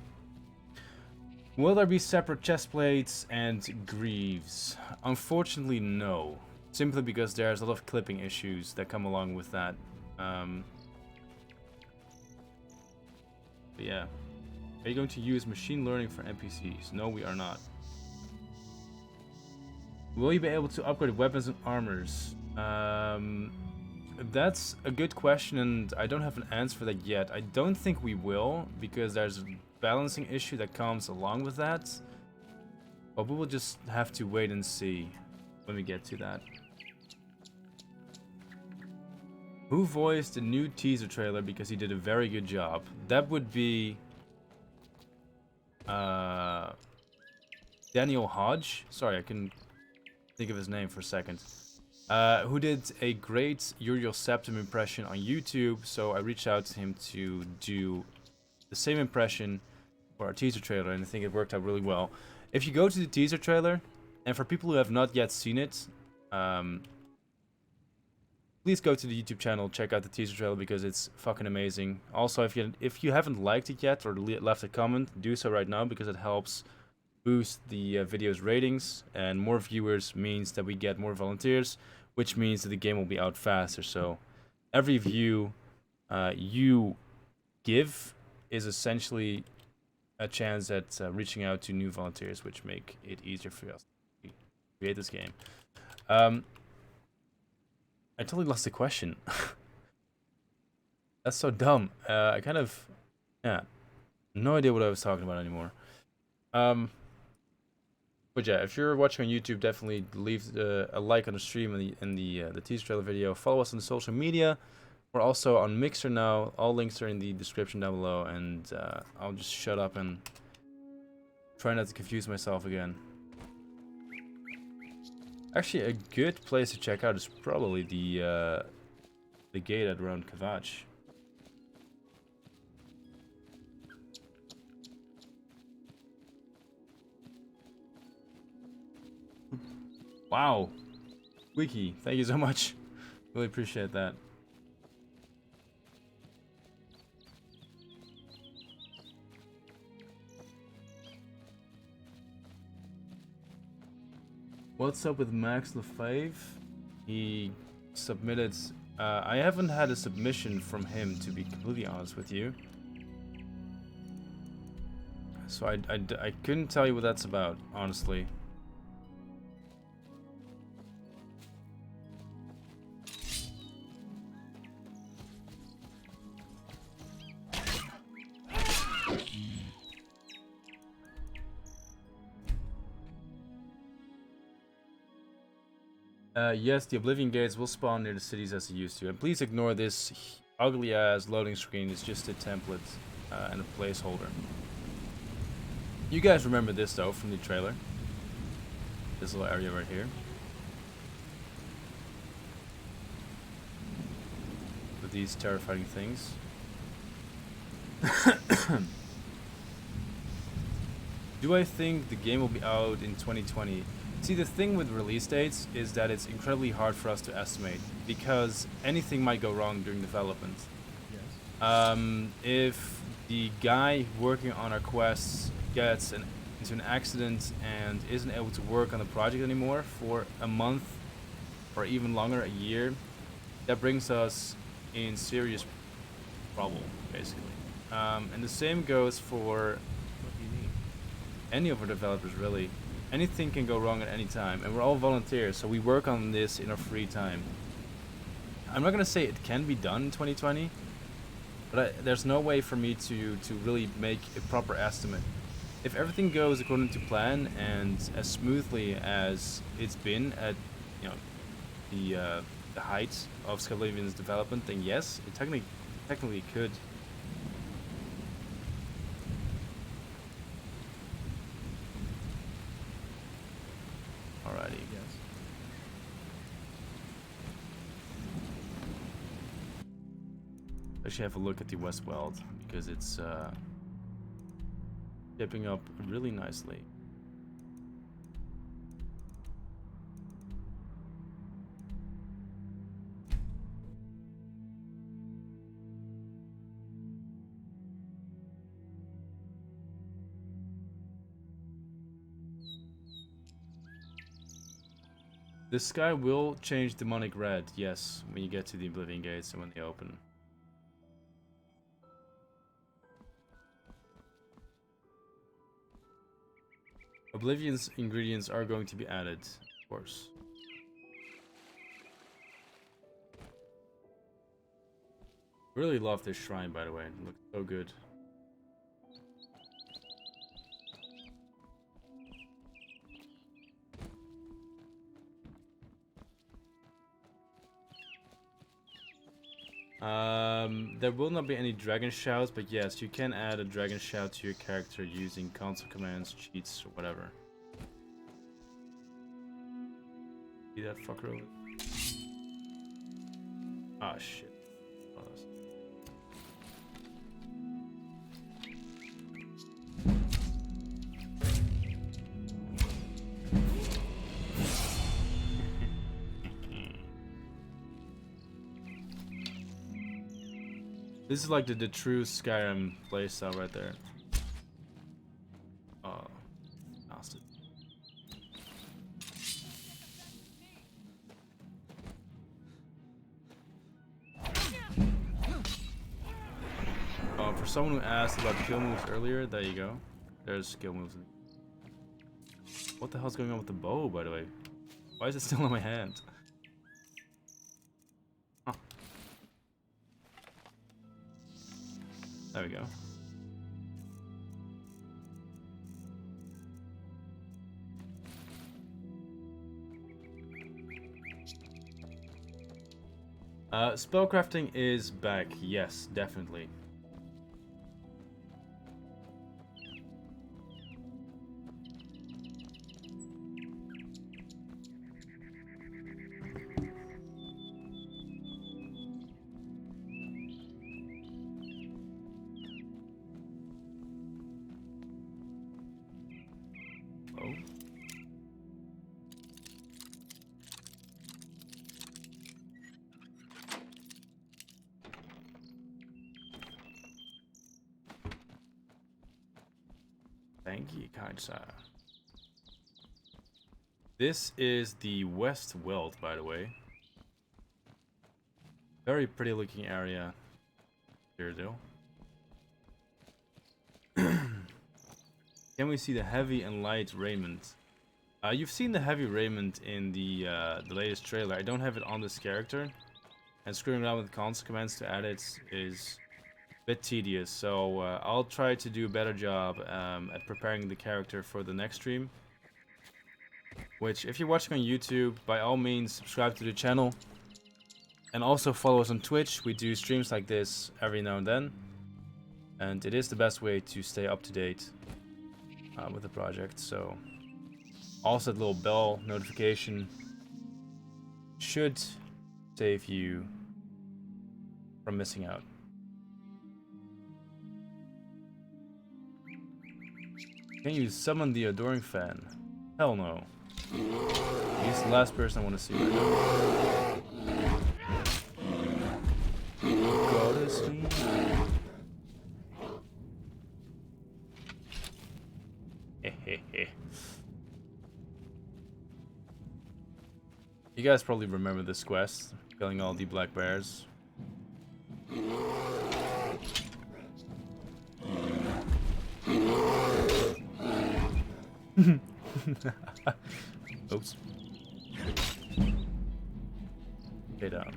Will there be separate chest plates and Greaves? Unfortunately, no. Simply because there's a lot of clipping issues that come along with that. But yeah. Are you going to use machine learning for NPCs? No, we are not. Will you be able to upgrade weapons and armors? That's a good question, and I don't have an answer for that yet. I don't think we will, because there's a balancing issue that comes along with that. But we will just have to wait and see when we get to that. Who voiced the new teaser trailer because he did a very good job? That would be Daniel Hodge. Sorry, I couldn't think of his name for a second. Who did a great Uriel Septim impression on YouTube, so I reached out to him to do the same impression for our teaser trailer, and I think it worked out really well. If you go to the teaser trailer, and for people who have not yet seen it, please go to the YouTube channel, check out the teaser trailer because it's fucking amazing. Also, if you haven't liked it yet or left a comment, do so right now because it helps boost the video's ratings, and more viewers means that we get more volunteers, which means that the game will be out faster. So every view you give is essentially a chance at reaching out to new volunteers, which make it easier for us to create this game. I totally lost the question. That's so dumb. I kind of, yeah, no idea what I was talking about anymore. But yeah, if you're watching on YouTube, definitely leave a like on the stream and the teaser trailer video. Follow us on social media. We're also on Mixer now. All links are in the description down below, and I'll just shut up and try not to confuse myself again. Actually, a good place to check out is probably the gate at around Kavach. Wow. Wiki, thank you so much. Really appreciate that. What's up with Max Lefebvre? He submitted... I haven't had a submission from him, to be completely honest with you. So I couldn't tell you what that's about, honestly. Yes, the Oblivion Gates will spawn near the cities as they used to. And please ignore this ugly-ass loading screen. It's just a template and a placeholder. You guys remember this, though, from the trailer. This little area right here. With these terrifying things. Do I think the game will be out in 2020? See, the thing with release dates is that it's incredibly hard for us to estimate because anything might go wrong during development. Yes. If the guy working on our quests gets into an accident and isn't able to work on the project anymore for a month or even longer, a year, that brings us in serious trouble, basically. And the same goes for any of our developers, really. Anything can go wrong at any time, and we're all volunteers, so we work on this in our free time. I'm not gonna say it can be done in 2020, but there's no way for me to really make a proper estimate. If everything goes according to plan and as smoothly as it's been at, you know, the height of Skyblivion's development, then yes, it technically could. Alrighty. Yes. Actually, have a look at the West World because it's shaping up really nicely. The sky will change demonic red, yes, when you get to the Oblivion Gates and when they open. Oblivion's ingredients are going to be added, of course. Really love this shrine, by the way. It looks so good. There will not be any dragon shouts, but yes, you can add a dragon shout to your character using console commands, cheats, or whatever. See that fucker over? Ah, shit. This is like the true Skyrim playstyle right there. Oh, bastard. Oh, for someone who asked about skill moves earlier, there you go. There's skill moves. What the hell's going on with the bow, by the way? Why is it still in my hand? Huh. There we go. Spellcrafting is back. Yes, definitely. Thank you, kind sir. This is the West Weld, by the way. Very pretty looking area here, though. Can we see the heavy and light raiment? You've seen the heavy raiment in the latest trailer. I don't have it on this character, and screwing around with console commands to add it is a bit tedious. So I'll try to do a better job at preparing the character for the next stream. Which, if you're watching on YouTube, by all means subscribe to the channel, and also follow us on Twitch. We do streams like this every now and then, and it is the best way to stay up to date with the project. So also that little bell notification should save you from missing out. Can you summon the Adoring Fan? Hell no. He's the last person I want to see right now. Go to sleep. You guys probably remember this quest, killing all the black bears. Oops. Stay down.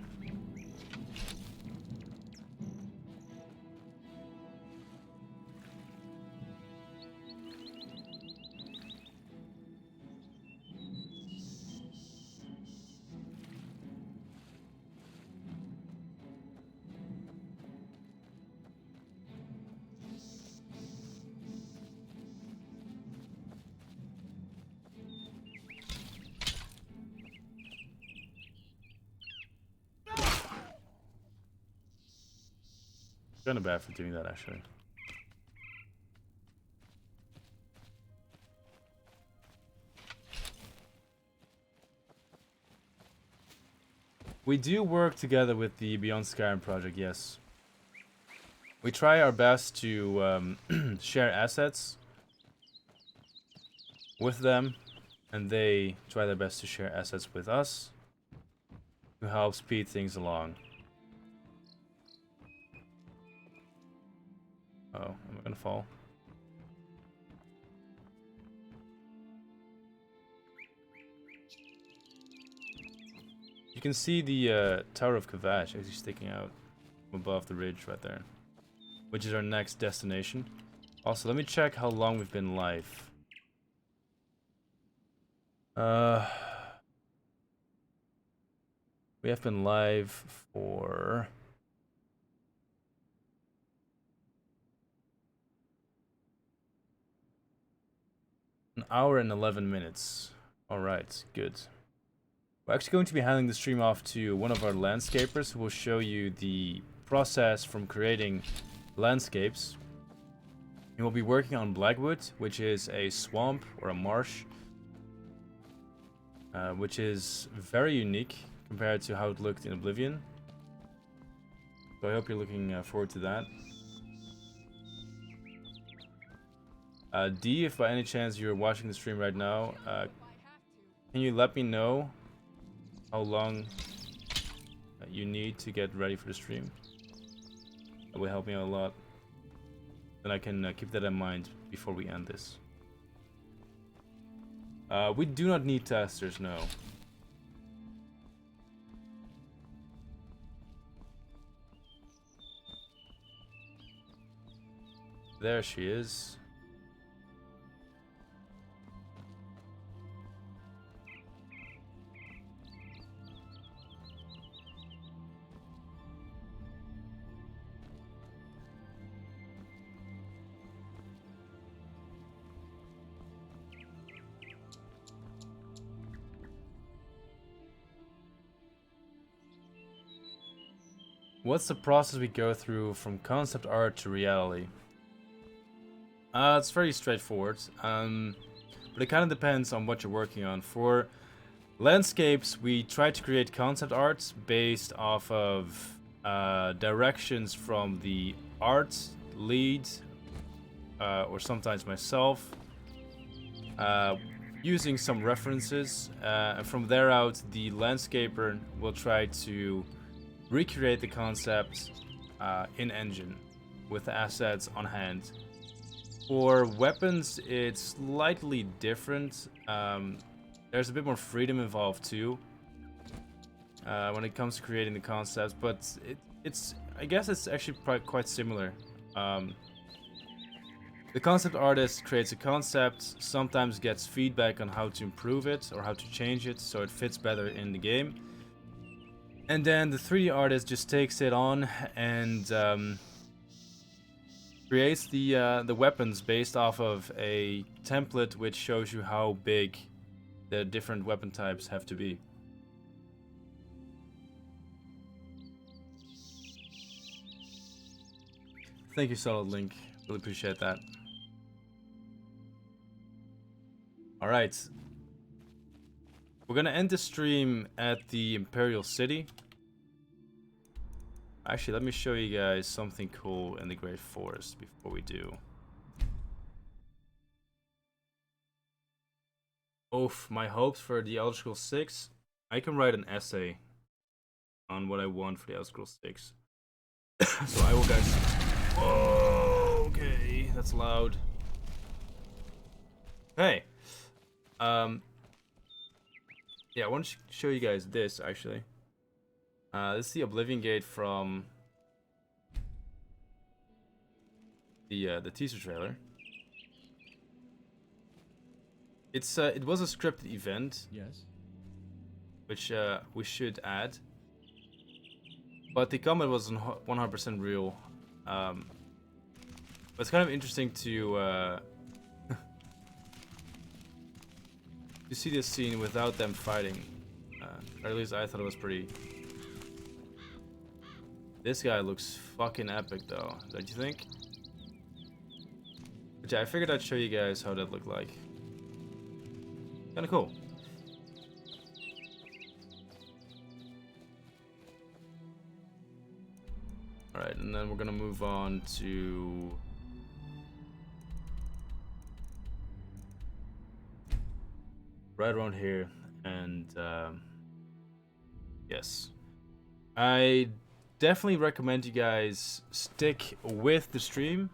Kind of bad for doing that, actually. We do work together with the Beyond Skyrim project, yes. We try our best to share assets with them, and they try their best to share assets with us to help speed things along. Oh, am I gonna fall? You can see the Tower of Kavash actually sticking out from above the ridge right there, which is our next destination. Also, let me check how long we've been live. We have been live for an hour and 11 minutes. Alright, good. We're actually going to be handing the stream off to one of our landscapers who will show you the process from creating landscapes. He will be working on Blackwood, which is a swamp or a marsh, which is very unique compared to how it looked in Oblivion. So I hope you're looking forward to that. D, if by any chance you're watching the stream right now, can you let me know how long you need to get ready for the stream? That would help me out a lot. Then I can keep that in mind before we end this. We do not need testers, no. There she is. What's the process we go through from concept art to reality? It's very straightforward, but it kind of depends on what you're working on. For landscapes, we try to create concept art based off of directions from the art lead or sometimes myself, using some references, and from there out, the landscaper will try to recreate the concept in engine with the assets on hand. For weapons, it's slightly different. There's a bit more freedom involved too when it comes to creating the concepts, but I guess it's actually quite similar. The concept artist creates a concept, sometimes gets feedback on how to improve it or how to change it so it fits better in the game. And then the 3D artist just takes it on and creates the weapons based off of a template which shows you how big the different weapon types have to be. Thank you, Solid Link. Really appreciate that. Alright. We're gonna end the stream at the Imperial City. Actually, let me show you guys something cool in the Great Forest before we do. Oof, my hopes for the Elder Scrolls 6. I can write an essay on what I want for the Elder Scrolls 6. So I will guys... Oh, okay, that's loud. Hey. Yeah, I want to show you guys this, actually. This is the Oblivion Gate from the teaser trailer. It was a scripted event. Yes. Which we should add. But the combat wasn't 100% real. But it's kind of interesting to to see this scene without them fighting. Or at least I thought it was pretty. This guy looks fucking epic though, don't you think? But yeah, I figured I'd show you guys how that looked like. Kinda cool. Alright, and then we're gonna move on to... right around here, and yes. I definitely recommend you guys stick with the stream.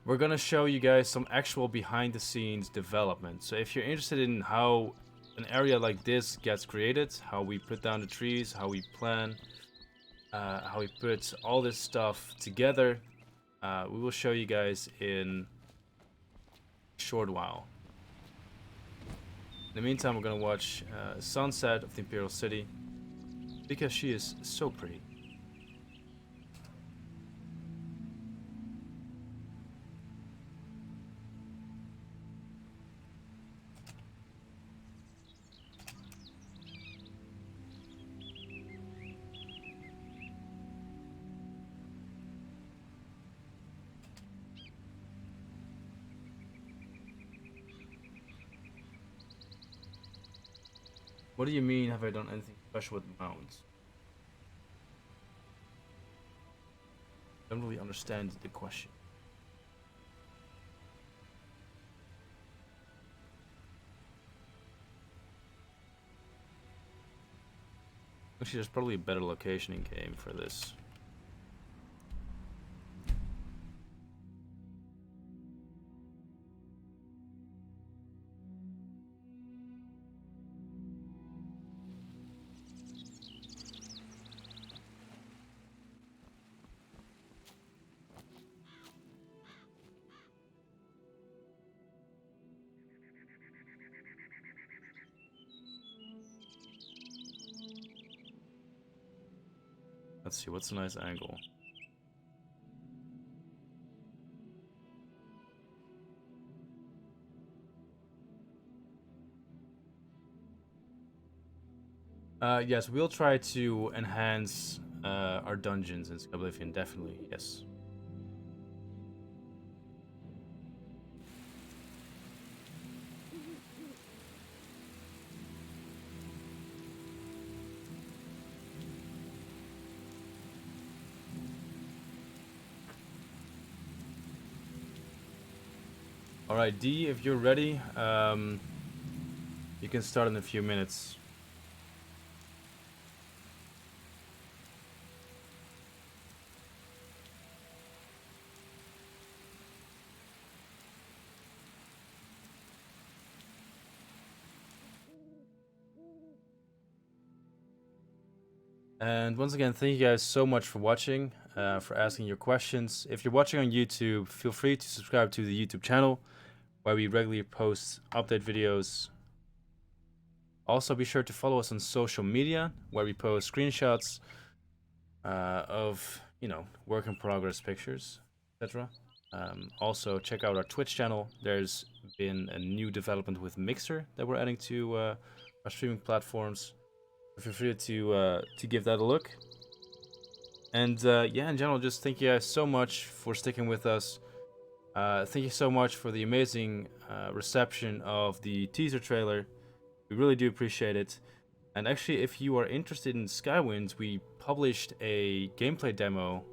We're gonna show you guys some actual behind the scenes development. So if you're interested in how an area like this gets created, how we put down the trees, how we plan, how we put all this stuff together, we will show you guys in a short while. In the meantime, we're gonna watch sunset of the Imperial City because she is so pretty. What do you mean, have I done anything special with mounts? I don't really understand the question. Actually, there's probably a better location in game for this. Let's see, what's a nice angle? Yes, we'll try to enhance our dungeons in Skyblivion, definitely, yes. Alright, D, if you're ready, you can start in a few minutes. And once again, thank you guys so much for watching, for asking your questions. If you're watching on YouTube, feel free to subscribe to the YouTube channel, where we regularly post update videos. Also, be sure to follow us on social media, where we post screenshots of, work in progress pictures, etc. Also, check out our Twitch channel. There's been a new development with Mixer that we're adding to our streaming platforms. Feel free to give that a look. And yeah, in general, just thank you guys so much for sticking with us. Thank you so much for the amazing reception of the teaser trailer. We really do appreciate it. And actually, if you are interested in Skywinds, we published a gameplay demo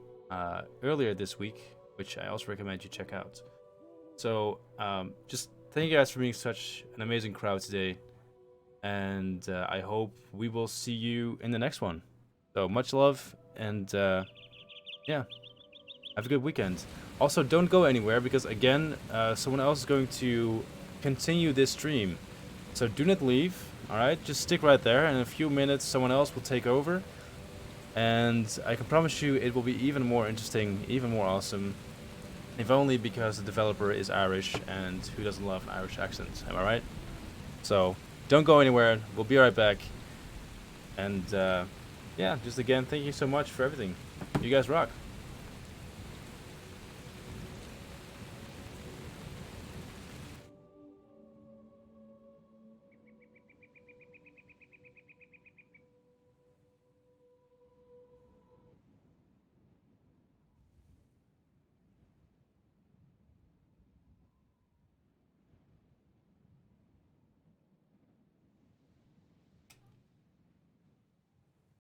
earlier this week, which I also recommend you check out. So just thank you guys for being such an amazing crowd today. And I hope we will see you in the next one. So much love, and yeah, have a good weekend. Also, don't go anywhere, because again, someone else is going to continue this stream. So do not leave, alright? Just stick right there, and in a few minutes someone else will take over. And I can promise you it will be even more interesting, even more awesome. If only because the developer is Irish, and who doesn't love an Irish accent, am I right? So don't go anywhere, we'll be right back. And yeah, just again, thank you so much for everything. You guys rock.